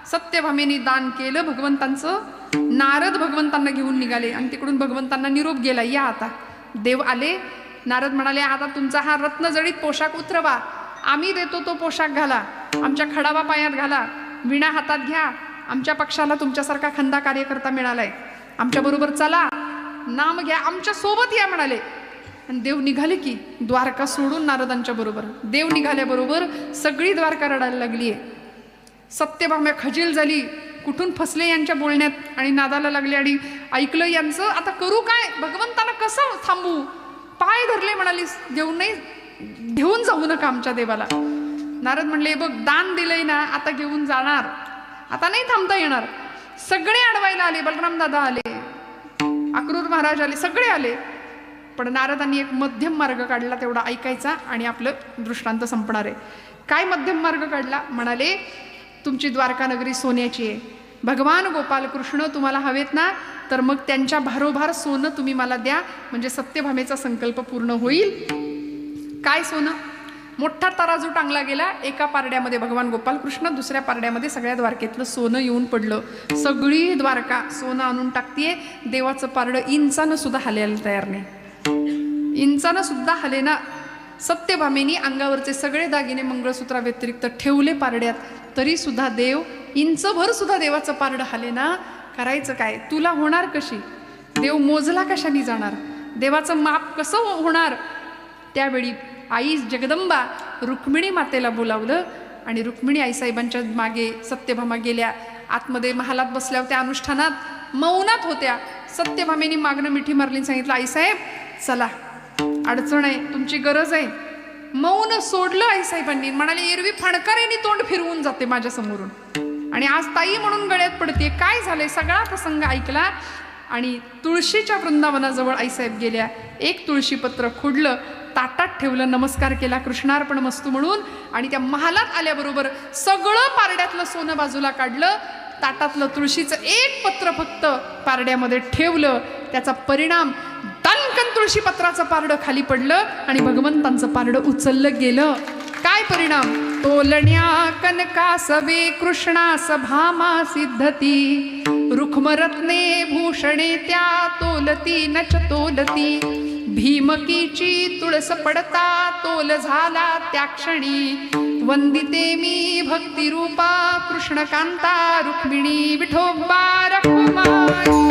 S1: सत्यभामेने दान केलं भगवंतांचं. नारद भगवंतांना घेऊन निघाले आणि तिकडून भगवंतांना निरोप गेला, या आता. देव आले. नारद म्हणाले, आता तुमचा हा रत्नजडित पोशाख उतरवा, आम्ही देतो तो पोशाख घाला, आमच्या खडावा पायात घाला, विणा हातात घ्या, आमच्या पक्षाला तुमच्यासारखा खंदा कार्यकर्ता मिळालाय, आमच्या बरोबर चला, नाम घ्या, आमच्या सोबत या म्हणाले. आणि देव निघाले की द्वारका सोडून नारदांच्या बरोबर. देव निघाल्याबरोबर सगळी द्वारका रडायला लागलीये. सत्यभामा खजील झाली, कुठून फसले यांच्या बोलण्यात आणि नादाला लागले आणि ऐकलं यांचं. आता करू काय, भगवंतांना कसं थांबू. पाय धरले, म्हणाली घेऊन जाऊ नका आमच्या देवाला. नारद म्हणले, बघ दान दिलंय ना, आता घेऊन जाणार, आता नाही थांबता येणार. सगळे अडवायला आले, बलराम दादा आले, अक्रूर महाराज आले, सगळे आले. पण नारदांनी एक मध्यम मार्ग काढला, तेवढा ऐकायचा आणि आपलं दृष्टांत संपणार आहे. काय मध्यम मार्ग काढला. म्हणाले, तुमची द्वारका नगरी सोन्याची आहे, भगवान गोपाल कृष्ण तुम्हाला हवेत ना, तर मग त्यांच्या भारोभार सोनं तुम्ही मला द्या, म्हणजे सत्यभामेचा संकल्प पूर्ण होईल. काय सोनं. मोठा तराजू टांगला गेला. एका पारड्यामध्ये भगवान गोपाल कृष्ण, दुसऱ्या पारड्यामध्ये सगळ्या द्वारकेतलं सोनं येऊन पडलं. सगळी द्वारका सोनं आणून टाकतीये. देवाचं पारडं इंचानं सुद्धा हलायला तयार नाही, इंचानं सुद्धा हलेना. सत्यभामेनी अंगावरचे सगळे दागिने मंगळसूत्रा व्यतिरिक्त ठेवले पारड्यात, तरी सुद्धा देव इंचभर सुद्धा देवाचं पारडं हलेना. करायचं काय, तुला होणार कशी. देव मोजला कशाने जाणार, देवाचं माप कसं होणार. त्यावेळी आई जगदंबा रुक्मिणी मातेला बोलावलं आणि रुक्मिणी आईसाहेबांच्या मागे सत्यभामा गेल्या. आतमध्ये महालात बसल्या होत्या, अनुष्ठानात मौनात होत्या. सत्यभामेनी मागणं मिठी मारली, सांगितलं, आईसाहेब चला, अडचण आहे, तुमची गरज आहे. मौन सोडलं आईसाहेबांनी. म्हणाले, एरवी फणकारेनी तोंड फिरवून जाते माझ्या समोरून आणि आज ताई म्हणून गळ्यात पडते. काय झालंय. सगळा प्रसंग ऐकला आणि तुळशीच्या वृंदावनाजवळ आईसाहेब गेल्या. एक तुळशीपत्र खोडलं, ताटात ठेवलं, नमस्कार केला, कृष्णार्पण मस्तू म्हणून. आणि त्या महालात आल्याबरोबर सगळं पारड्यातलं सोनं बाजूला काढलं, ताटातलं तुळशीचं एक पत्र फक्त पारड्यामध्ये ठेवलं. त्याचा परिणाम दणकन तुळशीपत्राचं पारडं खाली पडलं आणि भगवंतांचं पारडं उचललं गेलं. काय परिणाम. तोलण्या कनकासवे कृष्णास भामा सिद्धती, रुक्मरत्ने भूषणे त्या तोलती नच तोलती, भीमकीची तुळस पडता तोल झाला त्या क्षणी, वंदिते मी भक्तिरूपा कृष्णकांता रुक्मिणी विठोबा रखुमाई.